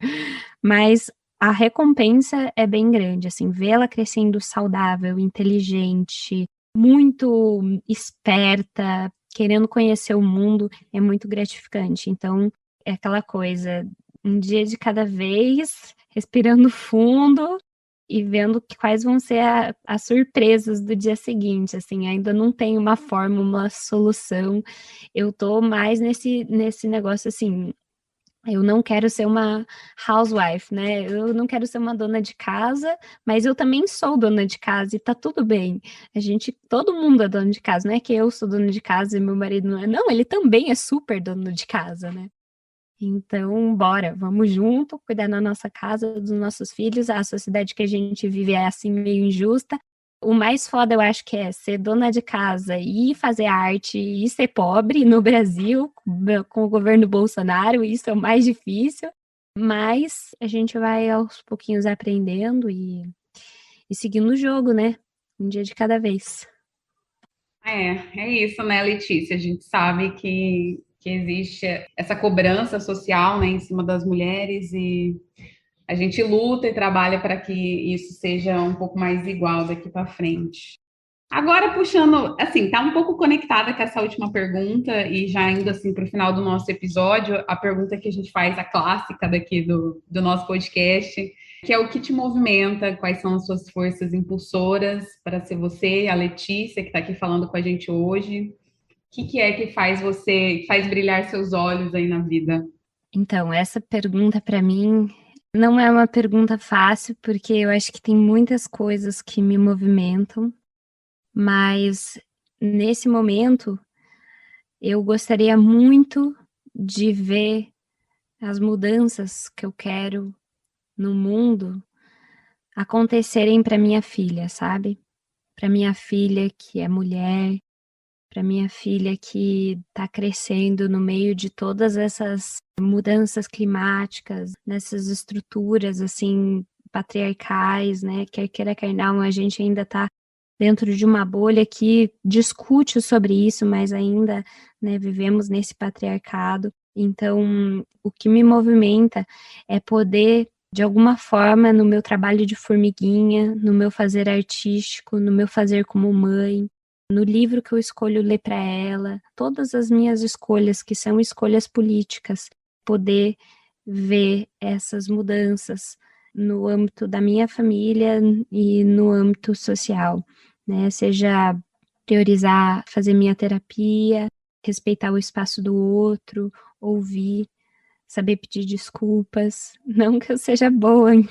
Mas a recompensa é bem grande, assim, vê-la crescendo saudável, inteligente, muito esperta, querendo conhecer o mundo, é muito gratificante. Então, é aquela coisa, um dia de cada vez, respirando fundo e vendo quais vão ser as surpresas do dia seguinte, assim, ainda não tem uma forma, uma solução. Eu tô mais nesse negócio, assim, eu não quero ser uma housewife, né? Eu não quero ser uma dona de casa, mas eu também sou dona de casa e tá tudo bem. Todo mundo é dono de casa, não é que eu sou dona de casa e meu marido não é. Não, ele também é super dono de casa, né? Então, bora, vamos junto, cuidar da nossa casa, dos nossos filhos. A sociedade que a gente vive é assim meio injusta. O mais foda, eu acho que é ser dona de casa e fazer arte e ser pobre no Brasil, com o governo Bolsonaro, isso é o mais difícil. Mas a gente vai aos pouquinhos aprendendo e seguindo o jogo, né? Um dia de cada vez. É isso, né, Letícia? A gente sabe que existe essa cobrança social, né, em cima das mulheres e a gente luta e trabalha para que isso seja um pouco mais igual daqui para frente. Agora, puxando, assim, tá um pouco conectada com essa última pergunta e já indo assim para o final do nosso episódio, a pergunta que a gente faz, a clássica daqui do nosso podcast, que é o que te movimenta, quais são as suas forças impulsoras para ser você, a Letícia, que está aqui falando com a gente hoje. O que é que faz você, que faz brilhar seus olhos aí na vida? Então, essa pergunta para mim não é uma pergunta fácil, porque eu acho que tem muitas coisas que me movimentam, mas nesse momento eu gostaria muito de ver as mudanças que eu quero no mundo acontecerem para minha filha, sabe? Para minha filha que é mulher, para minha filha que está crescendo no meio de todas essas mudanças climáticas, nessas estruturas assim patriarcais, né? Quer queira, quer não, a gente ainda está dentro de uma bolha que discute sobre isso, mas ainda, né, vivemos nesse patriarcado. Então, o que me movimenta é poder, de alguma forma, no meu trabalho de formiguinha, no meu fazer artístico, no meu fazer como mãe, no livro que eu escolho ler para ela, todas as minhas escolhas, que são escolhas políticas, poder ver essas mudanças no âmbito da minha família e no âmbito social, né? Seja priorizar fazer minha terapia, respeitar o espaço do outro, ouvir, saber pedir desculpas, não que eu seja boa em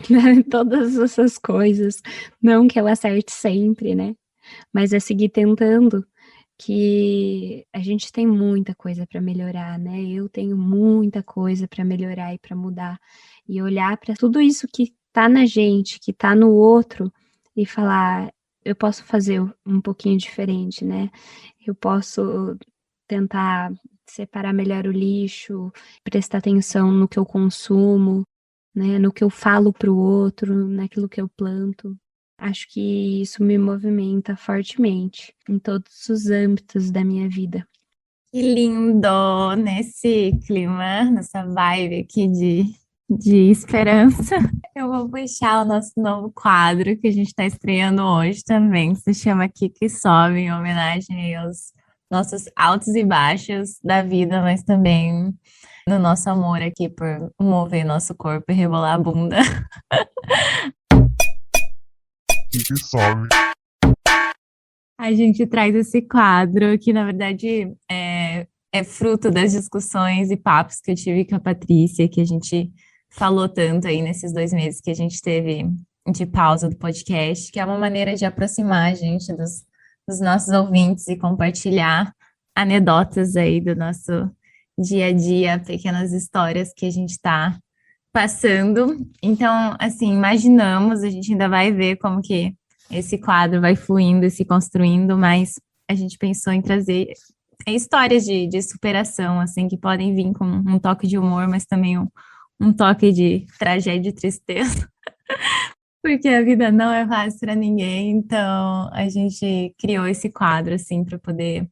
todas essas coisas, não que eu acerte sempre, né? Mas é seguir tentando, que a gente tem muita coisa para melhorar, né? Eu tenho muita coisa para melhorar e para mudar. E olhar para tudo isso que tá na gente, que tá no outro, e falar: eu posso fazer um pouquinho diferente, né? Eu posso tentar separar melhor o lixo, prestar atenção no que eu consumo, né? No que eu falo para o outro, naquilo que eu planto. Acho que isso me movimenta fortemente em todos os âmbitos da minha vida. Que lindo nesse clima, nessa vibe aqui de esperança. Eu vou puxar o nosso novo quadro que a gente está estreando hoje também, que se chama Kiki Sobe, em homenagem aos nossos altos e baixos da vida, mas também no nosso amor aqui por mover nosso corpo e rebolar a bunda. Kiki sobe. A gente traz esse quadro que, na verdade, é fruto das discussões e papos que eu tive com a Patrícia, que a gente falou tanto aí nesses 2 meses que a gente teve de pausa do podcast, que é uma maneira de aproximar a gente dos nossos ouvintes e compartilhar anedotas aí do nosso dia a dia, pequenas histórias que a gente está passando. Então, assim, imaginamos, a gente ainda vai ver como que esse quadro vai fluindo e se construindo, mas a gente pensou em trazer histórias de superação, assim, que podem vir com um toque de humor, mas também um toque de tragédia e tristeza, porque a vida não é fácil para ninguém, então a gente criou esse quadro, assim, para poder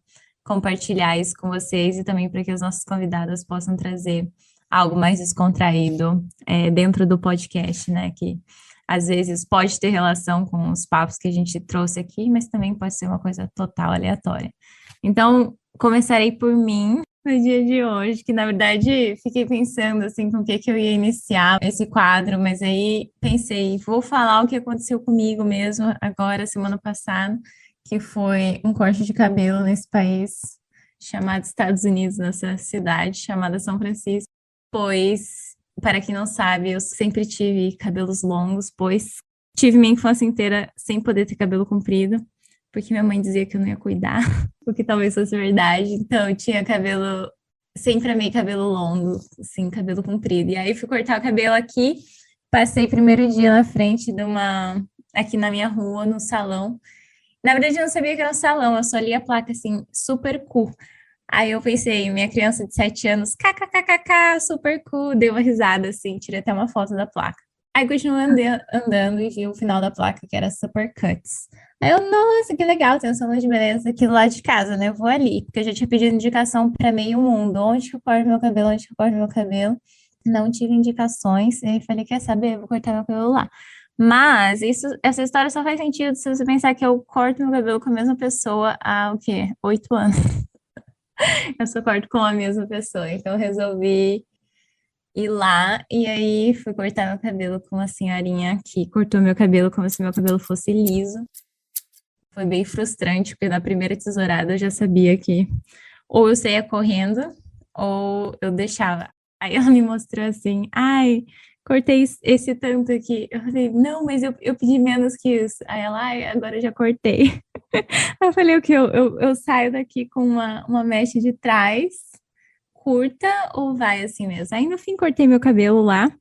compartilhar isso com vocês e também para que as nossas convidadas possam trazer algo mais descontraído dentro do podcast, né? Que às vezes pode ter relação com os papos que a gente trouxe aqui, mas também pode ser uma coisa total aleatória. Então, começarei por mim no dia de hoje, que na verdade fiquei pensando assim com o que eu ia iniciar esse quadro, mas aí pensei, vou falar o que aconteceu comigo mesmo agora, semana passada, que foi um corte de cabelo nesse país chamado Estados Unidos, nessa cidade chamada São Francisco, pois, para quem não sabe, eu sempre tive cabelos longos, pois tive minha infância inteira sem poder ter cabelo comprido, porque minha mãe dizia que eu não ia cuidar, o que talvez fosse verdade. Então, eu tinha cabelo, sempre amei cabelo longo, assim, cabelo comprido. E aí, fui cortar o cabelo aqui, passei primeiro dia na frente aqui na minha rua, no salão. Na verdade, eu não sabia que era um salão, eu só li a placa, assim, super cool. Aí eu pensei, minha criança de 7 anos, kkkk, super cool, dei uma risada, assim, tirei até uma foto da placa. Aí continuei andando e vi o final da placa, que era super cuts. Aí eu, nossa, que legal, tem um salão de beleza aqui do lado de casa, né? Eu vou ali, porque eu já tinha pedido indicação para meio mundo. Onde que eu corto meu cabelo? Onde que eu corto meu cabelo? Não tive indicações, e aí falei, quer saber? Eu vou cortar meu cabelo lá. Mas essa história só faz sentido se você pensar que eu corto meu cabelo com a mesma pessoa há, o quê? 8 anos. Eu só corto com a mesma pessoa. Então, eu resolvi ir lá e aí fui cortar meu cabelo com uma senhorinha que cortou meu cabelo como se meu cabelo fosse liso. Foi bem frustrante, porque na primeira tesourada eu já sabia que ou eu saía correndo ou eu deixava. Aí ela me mostrou assim, ai, cortei esse tanto aqui. Eu falei, não, mas eu pedi menos que isso. Aí ela, ai, agora eu já cortei. Aí eu falei, o que? Eu saio daqui com uma mecha de trás, curta, ou vai assim mesmo? Aí no fim cortei meu cabelo lá.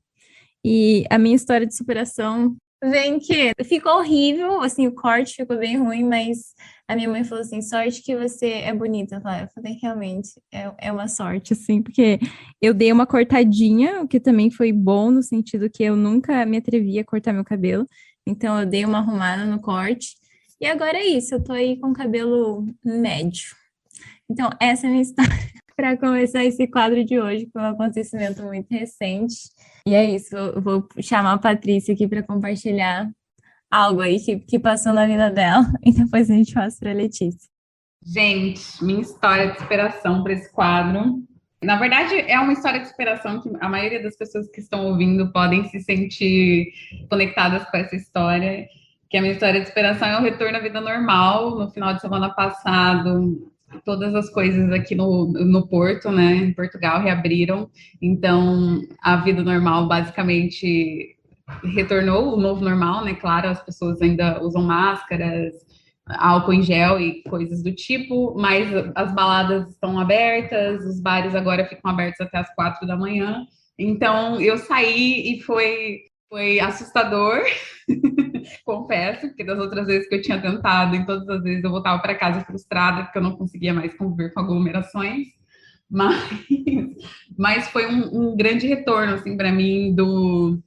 E a minha história de superação vem que ficou horrível, assim, o corte ficou bem ruim, mas a minha mãe falou assim, sorte que você é bonita. Eu falei, realmente, é uma sorte, assim, porque eu dei uma cortadinha, o que também foi bom, no sentido que eu nunca me atrevi a cortar meu cabelo, então eu dei uma arrumada no corte, e agora é isso, eu tô aí com cabelo médio. Então, essa é a minha história para começar esse quadro de hoje, que foi um acontecimento muito recente. E é isso, eu vou chamar a Patrícia aqui para compartilhar algo aí que passou na vida dela, e depois a gente passa para a Letícia. Gente, minha história de superação para esse quadro. Na verdade, é uma história de superação que a maioria das pessoas que estão ouvindo podem se sentir conectadas com essa história, que a minha história de superação é o retorno à vida normal. No final de semana passado, todas as coisas aqui no Porto, né, em Portugal, reabriram. Então, a vida normal basicamente retornou, o novo normal, né? Claro, as pessoas ainda usam máscaras, álcool em gel e coisas do tipo, mas as baladas estão abertas, os bares agora ficam abertos até as 4 da manhã. Então, eu saí e foi assustador, confesso, porque das outras vezes que eu tinha tentado, em todas as vezes eu voltava para casa frustrada, porque eu não conseguia mais conviver com aglomerações. Mas, mas foi um grande retorno, assim, para mim, do...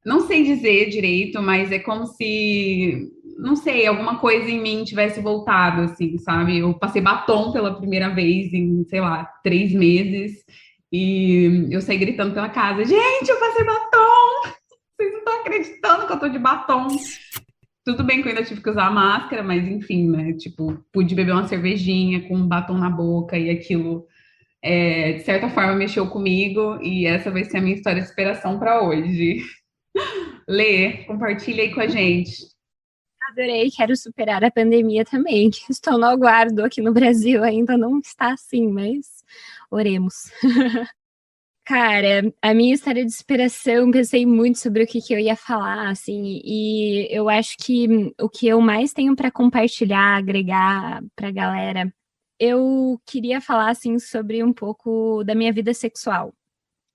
Não sei dizer direito, mas é como se, não sei, alguma coisa em mim tivesse voltado, assim, sabe? Eu passei batom pela primeira vez em, sei lá, 3 meses, e eu saí gritando pela casa, gente, eu passei batom! Vocês não estão acreditando que eu tô de batom. Tudo bem que eu ainda tive que usar máscara, mas enfim, né? Tipo, pude beber uma cervejinha com um batom na boca e aquilo, de certa forma, mexeu comigo, e essa vai ser a minha história de superação para hoje. Lê, compartilha aí com a gente. Adorei, quero superar a pandemia também, que estou no aguardo aqui no Brasil, ainda não está assim, mas oremos. Cara, a minha história de superação, pensei muito sobre o que eu ia falar, assim, e eu acho que o que eu mais tenho para compartilhar, agregar para a galera, eu queria falar, assim, sobre um pouco da minha vida sexual.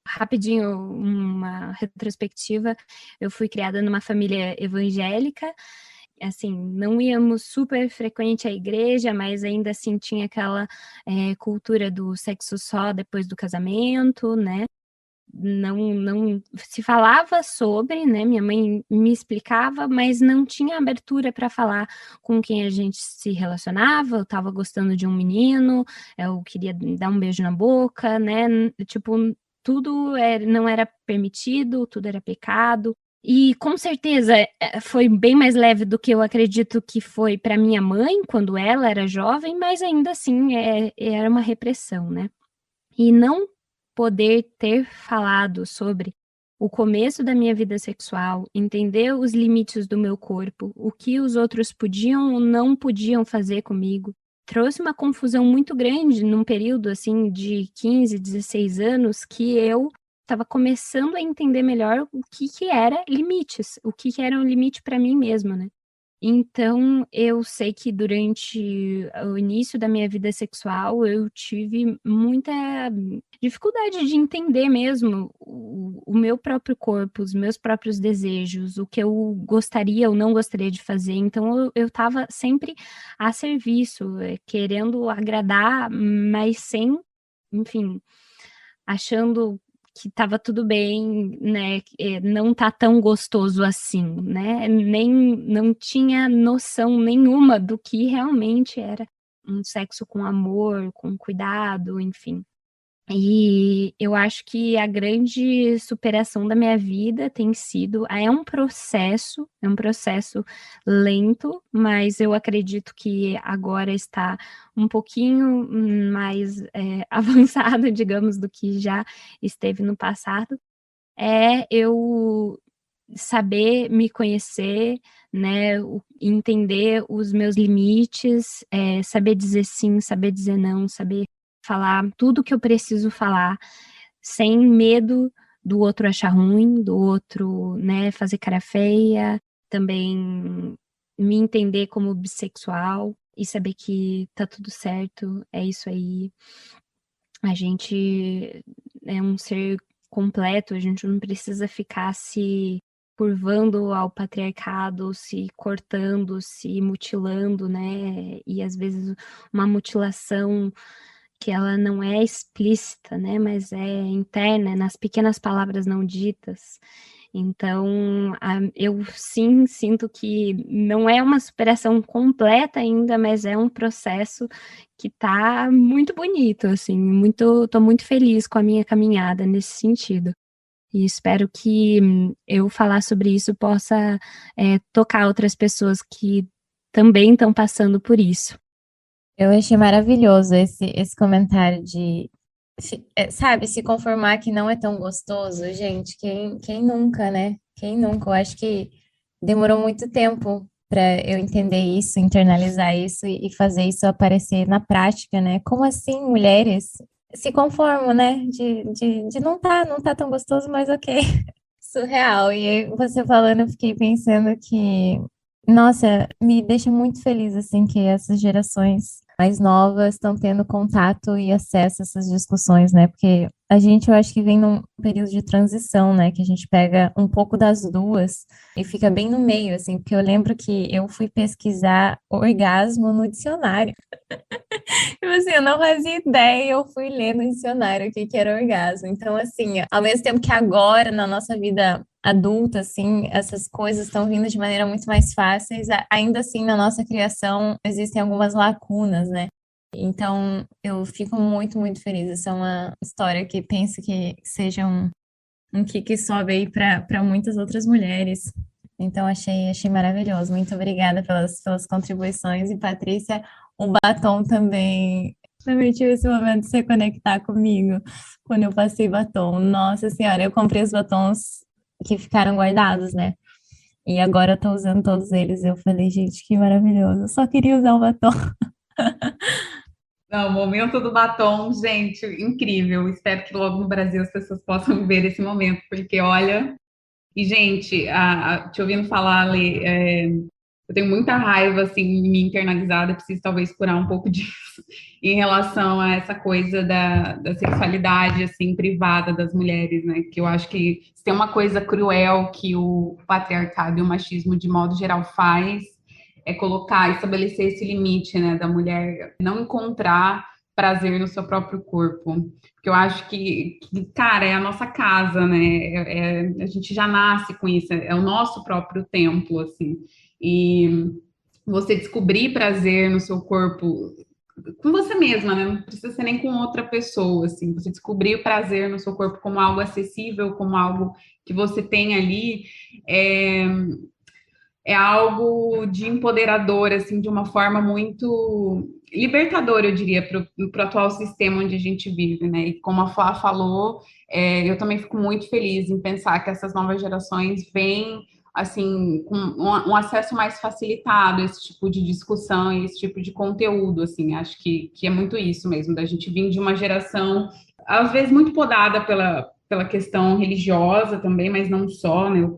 Rapidinho, uma retrospectiva, eu fui criada numa família evangélica, assim, não íamos super frequente à igreja, mas ainda assim tinha aquela cultura do sexo só depois do casamento, né? não se falava sobre, né? Minha mãe me explicava, mas não tinha abertura para falar com quem a gente se relacionava. Eu estava gostando de um menino, eu queria dar um beijo na boca, né? Tipo, tudo não era permitido, tudo era pecado. E com certeza foi bem mais leve do que eu acredito que foi para minha mãe quando ela era jovem, mas ainda assim era uma repressão, né? E não poder ter falado sobre o começo da minha vida sexual, entender os limites do meu corpo, o que os outros podiam ou não podiam fazer comigo, trouxe uma confusão muito grande num período assim de 15, 16 anos que eu estava começando a entender melhor o que era limites, o que era um limite para mim mesma, né? Então, eu sei que durante o início da minha vida sexual, eu tive muita dificuldade de entender mesmo o meu próprio corpo, os meus próprios desejos, o que eu gostaria ou não gostaria de fazer. Então, eu estava sempre a serviço, querendo agradar, mas sem, enfim, achando que estava tudo bem, né? Não tá tão gostoso assim, né? Nem não tinha noção nenhuma do que realmente era um sexo com amor, com cuidado, enfim. E eu acho que a grande superação da minha vida tem sido, é um processo lento, mas eu acredito que agora está um pouquinho mais avançado, digamos, do que já esteve no passado, é eu saber me conhecer, né, entender os meus limites, saber dizer sim, saber dizer não, saber falar tudo que eu preciso falar, sem medo do outro achar ruim, do outro, né, fazer cara feia, também me entender como bissexual e saber que tá tudo certo, é isso aí. A gente é um ser completo, a gente não precisa ficar se curvando ao patriarcado, se cortando, se mutilando, né? E às vezes uma mutilação que ela não é explícita, né? Mas é interna, nas pequenas palavras não ditas. Então, eu sim sinto que não é uma superação completa ainda, mas é um processo que tá muito bonito, assim, tô muito feliz com a minha caminhada nesse sentido. E espero que eu falar sobre isso possa tocar outras pessoas que também estão passando por isso. Eu achei maravilhoso esse comentário de, sabe, se conformar que não é tão gostoso, gente. Quem nunca, né? Quem nunca? Eu acho que demorou muito tempo para eu entender isso, internalizar isso e fazer isso aparecer na prática, né? Como assim, mulheres se conformam, né? De não tá tão gostoso, mas ok. Surreal. E aí, você falando, eu fiquei pensando que, nossa, me deixa muito feliz, assim, que essas gerações mais novas estão tendo contato e acesso a essas discussões, né? Porque a gente, eu acho que vem num período de transição, né? Que a gente pega um pouco das duas e fica bem no meio, assim, porque eu lembro que eu fui pesquisar orgasmo no dicionário. Tipo assim, eu não fazia ideia, eu fui ler no dicionário o que que era orgasmo. Então, assim, ao mesmo tempo que agora, na nossa vida adulta, assim, essas coisas estão vindo de maneira muito mais fáceis, ainda assim, na nossa criação, existem algumas lacunas, né? Então, eu fico muito, muito feliz. Essa é uma história que penso que seja um kick sobe aí para muitas outras mulheres. Então, achei maravilhoso. Muito obrigada pelas contribuições. E, Patrícia, o batom também permitiu esse momento de se conectar comigo quando eu passei batom. Nossa Senhora, eu comprei os batons que ficaram guardados, né? E agora eu tô usando todos eles. Eu falei, gente, que maravilhoso. Eu só queria usar o batom. Não, o momento do batom, gente, incrível. Espero que logo no Brasil as pessoas possam ver esse momento, porque olha. E, gente, te ouvindo falar, Lê, eu tenho muita raiva, assim, em mim internalizada, preciso talvez curar um pouco disso, em relação a essa coisa da sexualidade, assim, privada das mulheres, né? Que eu acho que se tem uma coisa cruel que o patriarcado e o machismo, de modo geral, faz, é colocar, estabelecer esse limite, né, da mulher não encontrar prazer no seu próprio corpo. Porque eu acho cara, é a nossa casa, né? A gente já nasce com isso, é o nosso próprio templo, assim. E você descobrir prazer no seu corpo com você mesma, né? Não precisa ser nem com outra pessoa, assim. Você descobrir o prazer no seu corpo como algo acessível, como algo que você tem ali, é, é algo de empoderador, assim, de uma forma muito libertadora, eu diria, para o atual sistema onde a gente vive, né? E como a Flá falou, eu também fico muito feliz em pensar que essas novas gerações vêm, assim, com um acesso mais facilitado a esse tipo de discussão e esse tipo de conteúdo, assim. Acho que é muito isso mesmo, da gente vir de uma geração, às vezes, muito podada pela questão religiosa também, mas não só, né?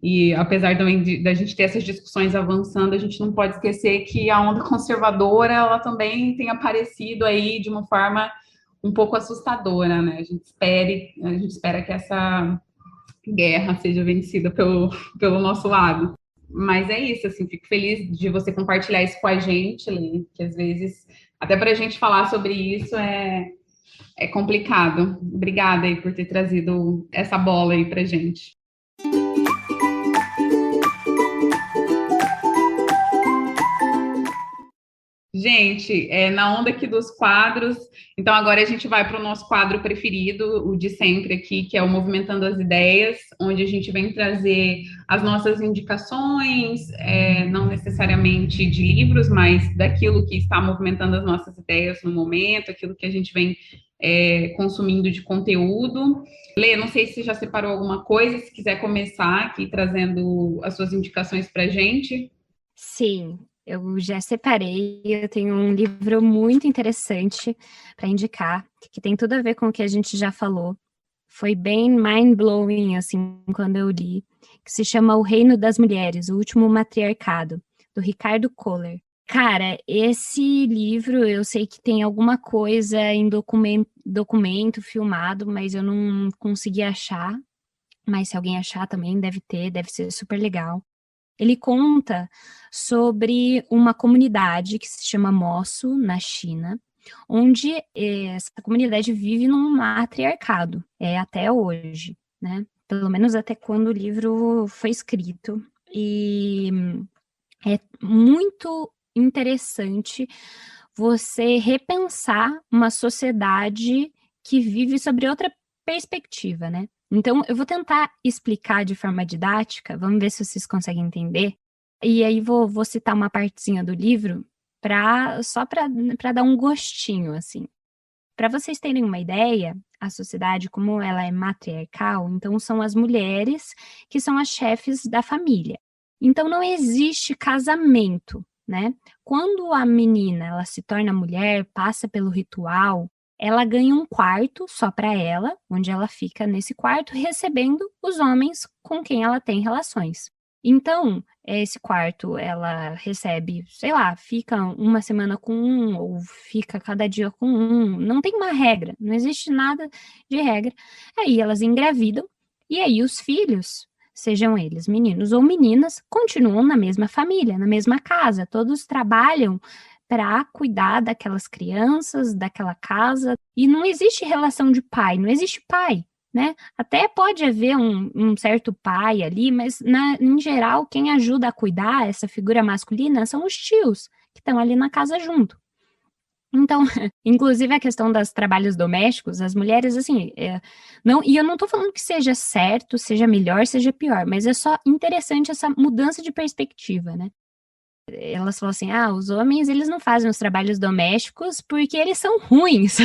E apesar também da gente ter essas discussões avançando, a gente não pode esquecer que a onda conservadora, ela também tem aparecido aí de uma forma um pouco assustadora, né? A gente espera que essa guerra seja vencida pelo nosso lado. Mas é isso, assim, fico feliz de você compartilhar isso com a gente, Lê, que às vezes, até para a gente falar sobre isso é complicado. Obrigada aí por ter trazido essa bola aí pra gente. Gente, na onda aqui dos quadros, então agora a gente vai para o nosso quadro preferido, o de sempre aqui, que é o Movimentando as Ideias, onde a gente vem trazer as nossas indicações, não necessariamente de livros, mas daquilo que está movimentando as nossas ideias no momento, aquilo que a gente vem consumindo de conteúdo. Lê, não sei se já separou alguma coisa, se quiser começar aqui trazendo as suas indicações para a gente. Sim, eu já separei, eu tenho um livro muito interessante para indicar, que tem tudo a ver com o que a gente já falou. Foi bem mind-blowing, assim, quando eu li, que se chama O Reino das Mulheres, O Último Matriarcado, do Ricardo Kohler. Cara, esse livro, eu sei que tem alguma coisa em documento filmado, mas eu não consegui achar. Mas se alguém achar também, deve ser super legal. Ele conta sobre uma comunidade que se chama Mosso, na China, onde essa comunidade vive num matriarcado, até hoje, né? Pelo menos até quando o livro foi escrito. E é muito interessante você repensar uma sociedade que vive sobre outra perspectiva, né? Então, eu vou tentar explicar de forma didática, vamos ver se vocês conseguem entender. E aí vou citar uma partezinha do livro só para dar um gostinho, assim. Para vocês terem uma ideia, a sociedade, como ela é matriarcal, então são as mulheres que são as chefes da família. Então, não existe casamento, né? Quando a menina ela se torna mulher, passa pelo ritual, ela ganha um quarto só para ela, onde ela fica nesse quarto recebendo os homens com quem ela tem relações. Então, esse quarto ela recebe, sei lá, fica uma semana com um, ou fica cada dia com um. Não tem uma regra, não existe nada de regra. Aí elas engravidam, e aí os filhos, sejam eles meninos ou meninas, continuam na mesma família, na mesma casa. Todos trabalham para cuidar daquelas crianças, daquela casa. E não existe relação de pai, não existe pai. Né? Até pode haver um certo pai ali, mas em geral quem ajuda a cuidar essa figura masculina são os tios, que estão ali na casa junto. Então, inclusive a questão dos trabalhos domésticos, as mulheres, assim, e eu não estou falando que seja certo, seja melhor, seja pior, mas é só interessante essa mudança de perspectiva, né? Elas falam assim, os homens, eles não fazem os trabalhos domésticos porque eles são ruins,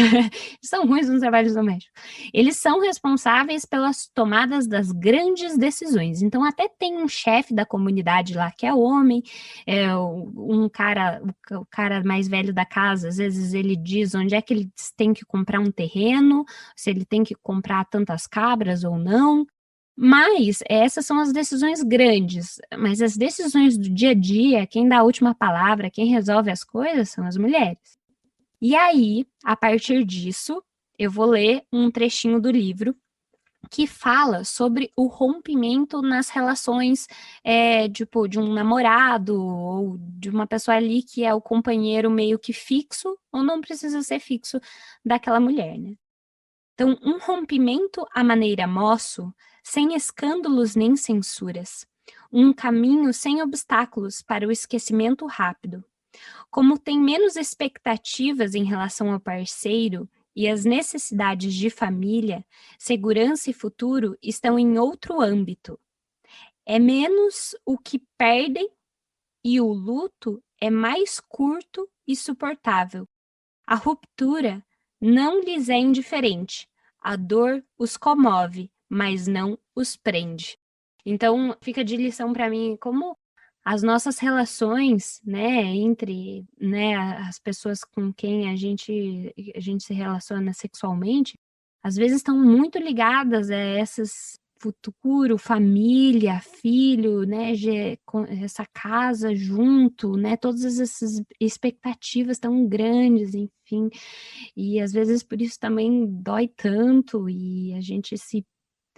são ruins nos trabalhos domésticos. Eles são responsáveis pelas tomadas das grandes decisões. Então, até tem um chefe da comunidade lá que é homem, o cara mais velho da casa, às vezes ele diz onde é que ele tem que comprar um terreno, se ele tem que comprar tantas cabras ou não. Mas essas são as decisões grandes, mas as decisões do dia a dia, quem dá a última palavra, quem resolve as coisas são as mulheres. E aí, a partir disso, eu vou ler um trechinho do livro que fala sobre o rompimento nas relações, tipo, de um namorado ou de uma pessoa ali que é o companheiro meio que fixo, ou não precisa ser fixo daquela mulher, né? Então, um rompimento à maneira moço, sem escândalos nem censuras. Um caminho sem obstáculos para o esquecimento rápido. Como tem menos expectativas em relação ao parceiro e as necessidades de família, segurança e futuro estão em outro âmbito. É menos o que perdem e o luto é mais curto e suportável. A ruptura não lhes é indiferente. A dor os comove, mas não os prende. Então, fica de lição para mim como as nossas relações, né, entre, né, as pessoas com quem a gente se relaciona sexualmente, às vezes estão muito ligadas a essas futuro, família, filho, né, com essa casa junto, né, todas essas expectativas tão grandes, enfim, e às vezes por isso também dói tanto e a gente se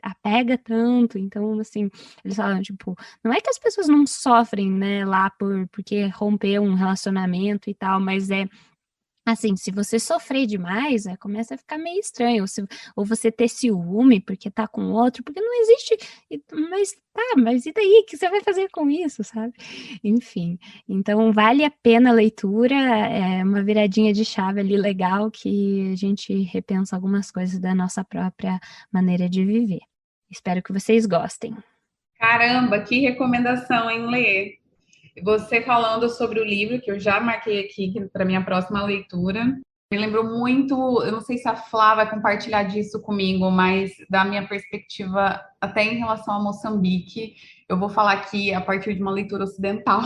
apega tanto, então, assim, eles falam, tipo, não é que as pessoas não sofrem, né, lá porque rompeu um relacionamento e tal, mas assim, se você sofrer demais, começa a ficar meio estranho, ou você ter ciúme porque tá com outro, porque não existe, mas e daí, o que você vai fazer com isso, sabe? Enfim, então vale a pena a leitura, é uma viradinha de chave ali legal, que a gente repensa algumas coisas da nossa própria maneira de viver. Espero que vocês gostem. Caramba, que recomendação, hein, Lê? Você falando sobre o livro, que eu já marquei aqui para minha próxima leitura, me lembrou muito, eu não sei se a Flá vai compartilhar disso comigo, mas da minha perspectiva, até em relação a Moçambique, eu vou falar aqui a partir de uma leitura ocidental.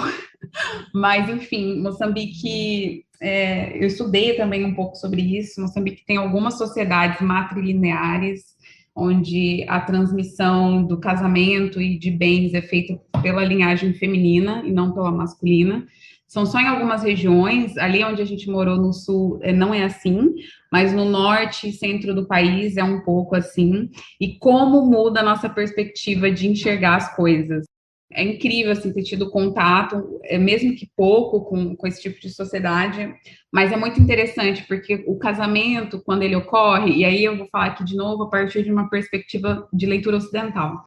Mas, enfim, Moçambique, eu estudei também um pouco sobre isso. Moçambique tem algumas sociedades matrilineares, onde a transmissão do casamento e de bens é feita pela linhagem feminina e não pela masculina. São só em algumas regiões, ali onde a gente morou no sul não é assim, mas no norte e centro do país é um pouco assim. E como muda a nossa perspectiva de enxergar as coisas. É incrível, assim, ter tido contato, mesmo que pouco, com esse tipo de sociedade, mas é muito interessante, porque o casamento, quando ele ocorre, e aí eu vou falar aqui de novo a partir de uma perspectiva de leitura ocidental,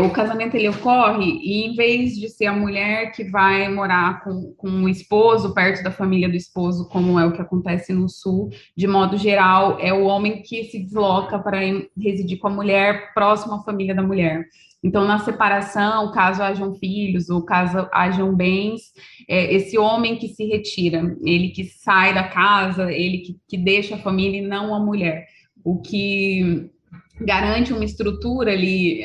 o casamento, ele ocorre, e em vez de ser a mulher que vai morar com o esposo, perto da família do esposo, como é o que acontece no Sul, de modo geral, é o homem que se desloca para residir com a mulher, próximo à família da mulher. Então, na separação, caso hajam filhos ou caso hajam bens, esse homem que se retira, ele que sai da casa, ele que deixa a família e não a mulher. O que garante uma estrutura ali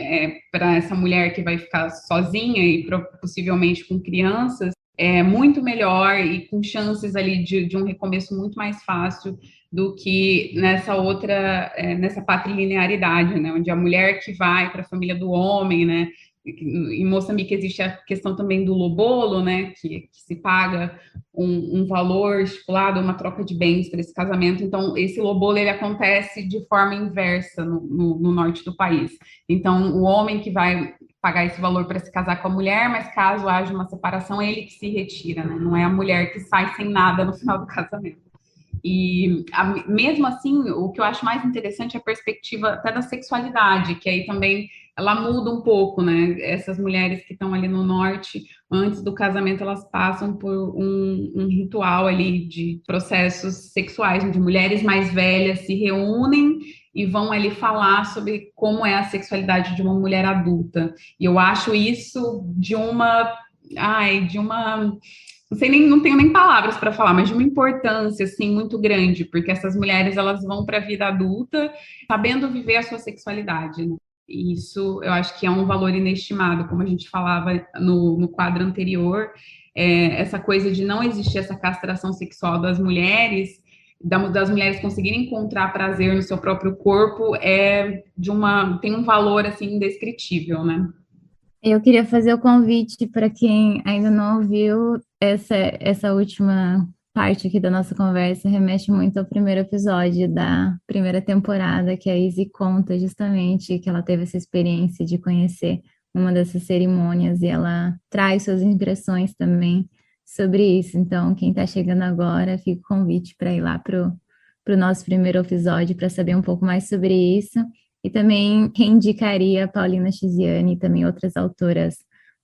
para essa mulher que vai ficar sozinha e possivelmente com crianças, é muito melhor e com chances ali de um recomeço muito mais fácil do que nessa outra, nessa patrilinearidade, né, onde a mulher que vai para a família do homem, né, em Moçambique existe a questão também do lobolo, né, que se paga um valor estipulado, uma troca de bens para esse casamento. Então, esse lobolo, ele acontece de forma inversa no norte do país. Então, o homem que vai pagar esse valor para se casar com a mulher, mas caso haja uma separação, é ele que se retira, né? Não é a mulher que sai sem nada no final do casamento. E mesmo assim, o que eu acho mais interessante é a perspectiva até da sexualidade, que aí também ela muda um pouco, né? Essas mulheres que estão ali no norte, antes do casamento, elas passam por um ritual ali de processos sexuais, onde mulheres mais velhas se reúnem e vão ali falar sobre como é a sexualidade de uma mulher adulta. E eu acho isso não sei nem, não tenho nem palavras para falar, mas de uma importância assim muito grande, porque essas mulheres elas vão para a vida adulta sabendo viver a sua sexualidade, né? E isso eu acho que é um valor inestimado, como a gente falava no quadro anterior, essa coisa de não existir essa castração sexual das mulheres, das mulheres conseguirem encontrar prazer no seu próprio corpo, tem um valor assim indescritível, né? Eu queria fazer o convite para quem ainda não ouviu essa última parte aqui da nossa conversa remete muito ao primeiro episódio da primeira temporada, que a Izzy conta justamente que ela teve essa experiência de conhecer uma dessas cerimônias e ela traz suas impressões também sobre isso. Então, quem está chegando agora, fica o convite para ir lá pro nosso primeiro episódio para saber um pouco mais sobre isso. E também reindicaria a Paulina Chiziane e também outras autoras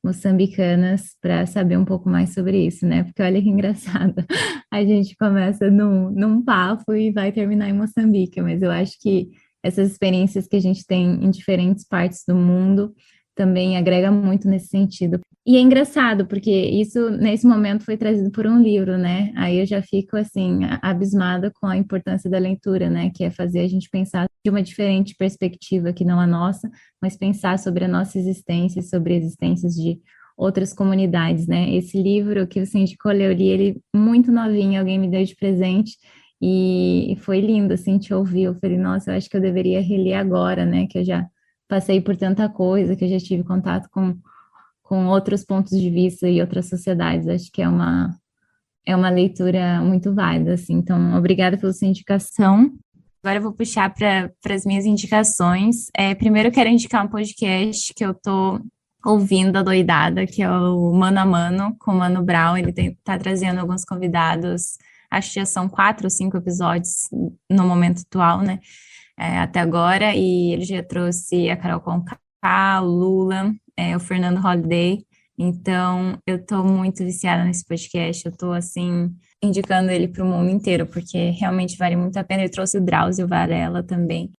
moçambicanas para saber um pouco mais sobre isso, né? Porque olha que engraçado, a gente começa num papo e vai terminar em Moçambique, mas eu acho que essas experiências que a gente tem em diferentes partes do mundo também agrega muito nesse sentido. E é engraçado, porque isso, nesse momento, foi trazido por um livro, né? Aí eu já fico, assim, abismada com a importância da leitura, né? Que é fazer a gente pensar de uma diferente perspectiva, que não a nossa, mas pensar sobre a nossa existência, sobre existências de outras comunidades, né? Esse livro que você indicou, eu li ele muito novinho, alguém me deu de presente, e foi lindo, assim, te ouvir. Eu falei, nossa, eu acho que eu deveria reler agora, né? Que eu já passei por tanta coisa, que eu já tive contato com outros pontos de vista e outras sociedades. Acho que é uma leitura muito válida, assim. Então, obrigada pela sua indicação. Agora eu vou puxar para as minhas indicações. Primeiro eu quero indicar um podcast que eu tô ouvindo adoidada, que é o Mano a Mano, com o Mano Brown. Ele tá trazendo alguns convidados, acho que já são 4 ou 5 episódios no momento atual, né? Até agora, e ele já trouxe a Carol Conká, o Lula, o Fernando Holliday. Então, eu tô muito viciada nesse podcast, eu tô, assim, indicando ele para o mundo inteiro, porque realmente vale muito a pena. Ele trouxe o Drauzio Varela também.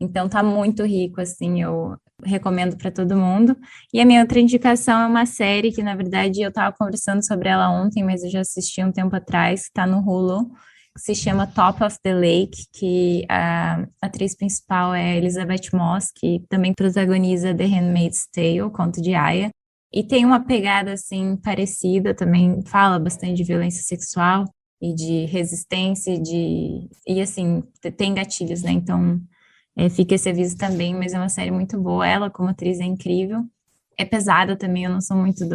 Então, tá muito rico, assim, eu recomendo para todo mundo. E a minha outra indicação é uma série que, na verdade, eu estava conversando sobre ela ontem, mas eu já assisti um tempo atrás, que tá no Hulu, que se chama Top of the Lake, que a atriz principal é Elizabeth Moss, que também protagoniza The Handmaid's Tale, Conto de Aia, e tem uma pegada, assim, parecida, também fala bastante de violência sexual e de resistência, e assim, tem gatilhos, né, então fica esse aviso também, mas é uma série muito boa, ela como atriz é incrível, é pesada também, eu não sou muito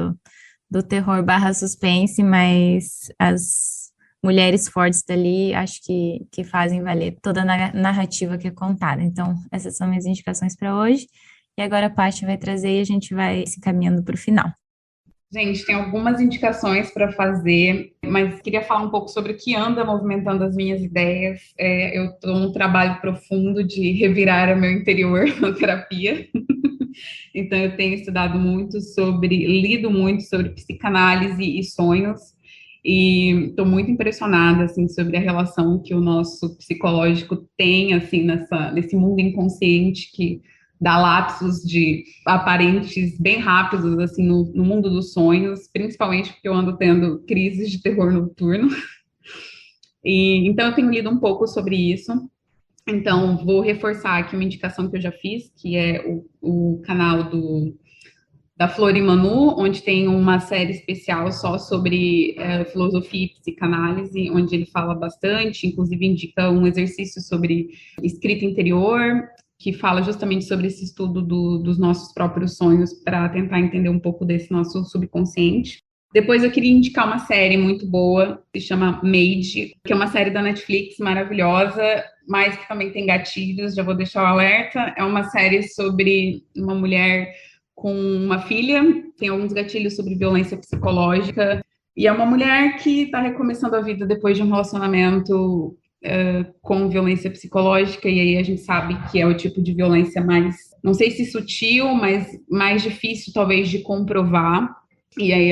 do terror barra suspense, mas as mulheres fortes dali, acho que fazem valer toda a narrativa que é contada. Então, essas são minhas indicações para hoje. E agora a Paty vai trazer e a gente vai se caminhando para o final. Gente, tem algumas indicações para fazer, mas queria falar um pouco sobre o que anda movimentando as minhas ideias. Eu estou num trabalho profundo de revirar o meu interior na terapia. Então, eu tenho estudado muito lido muito sobre psicanálise e sonhos. E estou muito impressionada, assim, sobre a relação que o nosso psicológico tem, assim, nesse mundo inconsciente que dá lapsos de aparentes bem rápidos, assim, no mundo dos sonhos, principalmente porque eu ando tendo crises de terror noturno. Então, eu tenho lido um pouco sobre isso. Então, vou reforçar aqui uma indicação que eu já fiz, que é o canal da Flor e Manu, onde tem uma série especial só sobre filosofia e psicanálise, onde ele fala bastante, inclusive indica um exercício sobre escrita interior, que fala justamente sobre esse estudo dos nossos próprios sonhos, para tentar entender um pouco desse nosso subconsciente. Depois eu queria indicar uma série muito boa, que se chama Made, que é uma série da Netflix maravilhosa, mas que também tem gatilhos, já vou deixar o alerta. É uma série sobre uma mulher com uma filha, tem alguns gatilhos sobre violência psicológica, e é uma mulher que está recomeçando a vida depois de um relacionamento com violência psicológica, e aí a gente sabe que é o tipo de violência mais, não sei se sutil, mas mais difícil talvez de comprovar. E aí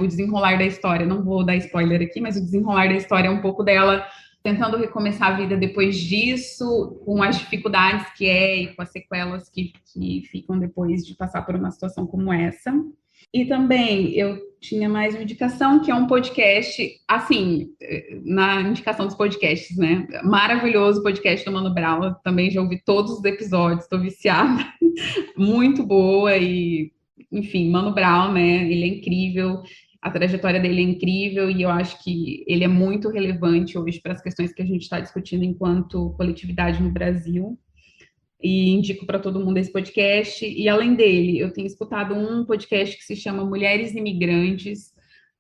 o desenrolar da história, não vou dar spoiler aqui, mas o desenrolar da história é um pouco dela tentando recomeçar a vida depois disso, com as dificuldades e com as sequelas que ficam depois de passar por uma situação como essa. E também eu tinha mais uma indicação, que é um podcast, assim, na indicação dos podcasts, né? Maravilhoso podcast do Mano Brown, eu também já ouvi todos os episódios, estou viciada, muito boa, e, enfim, Mano Brown, né? Ele é incrível, a trajetória dele é incrível, e eu acho que ele é muito relevante hoje para as questões que a gente está discutindo enquanto coletividade no Brasil. E indico para todo mundo esse podcast. E além dele, eu tenho escutado um podcast que se chama Mulheres Imigrantes,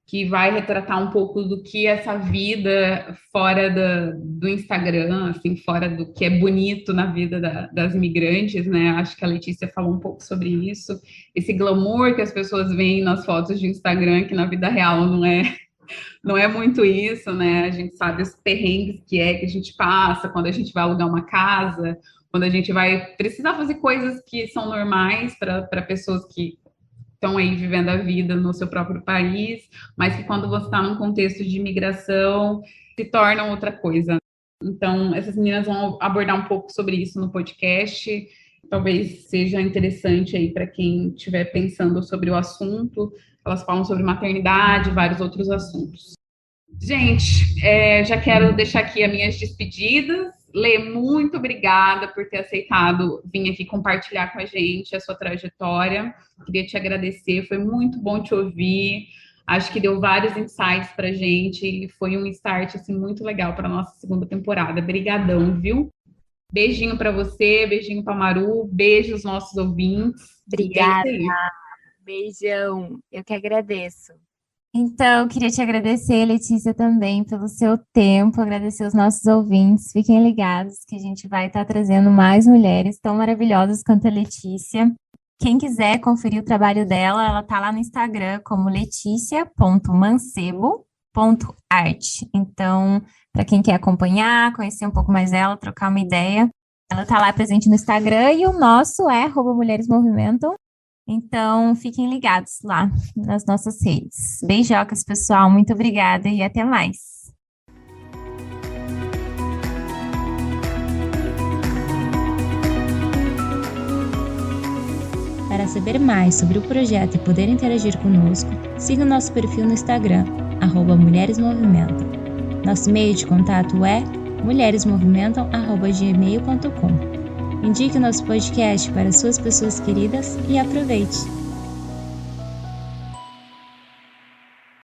que vai retratar um pouco do que essa vida fora do Instagram, assim, fora do que é bonito na vida das imigrantes, né? Acho que a Letícia falou um pouco sobre isso. Esse glamour que as pessoas veem nas fotos de Instagram, que na vida real não é muito isso, né? A gente sabe os perrengues que a gente passa quando a gente vai alugar uma casa, quando a gente vai precisar fazer coisas que são normais para pessoas que estão aí vivendo a vida no seu próprio país, mas que quando você está num contexto de imigração, se tornam outra coisa. Então, essas meninas vão abordar um pouco sobre isso no podcast. Talvez seja interessante aí para quem estiver pensando sobre o assunto. Elas falam sobre maternidade, vários outros assuntos. Gente, já quero deixar aqui as minhas despedidas. Lê, muito obrigada por ter aceitado vir aqui compartilhar com a gente a sua trajetória. Queria te agradecer, foi muito bom te ouvir. Acho que deu vários insights para a gente e foi um start assim, muito legal para a nossa segunda temporada. Brigadão, viu? Beijinho para você, beijinho para Maru, beijo aos nossos ouvintes. Obrigada, beijão, eu que agradeço. Então, eu queria te agradecer, Letícia, também pelo seu tempo, agradecer os nossos ouvintes. Fiquem ligados que a gente vai estar trazendo mais mulheres tão maravilhosas quanto a Letícia. Quem quiser conferir o trabalho dela, ela está lá no Instagram como leticia.mancebo.art. Então, para quem quer acompanhar, conhecer um pouco mais dela, trocar uma ideia, ela está lá presente no Instagram e o nosso é @mulheresmovimentam. Então, fiquem ligados lá nas nossas redes. Beijocas, pessoal. Muito obrigada e até mais. Para saber mais sobre o projeto e poder interagir conosco, siga o nosso perfil no Instagram, @mulheresmovimentam. Nosso e-mail de contato é mulheresmovimentam@gmail.com. Indique o nosso podcast para suas pessoas queridas e aproveite!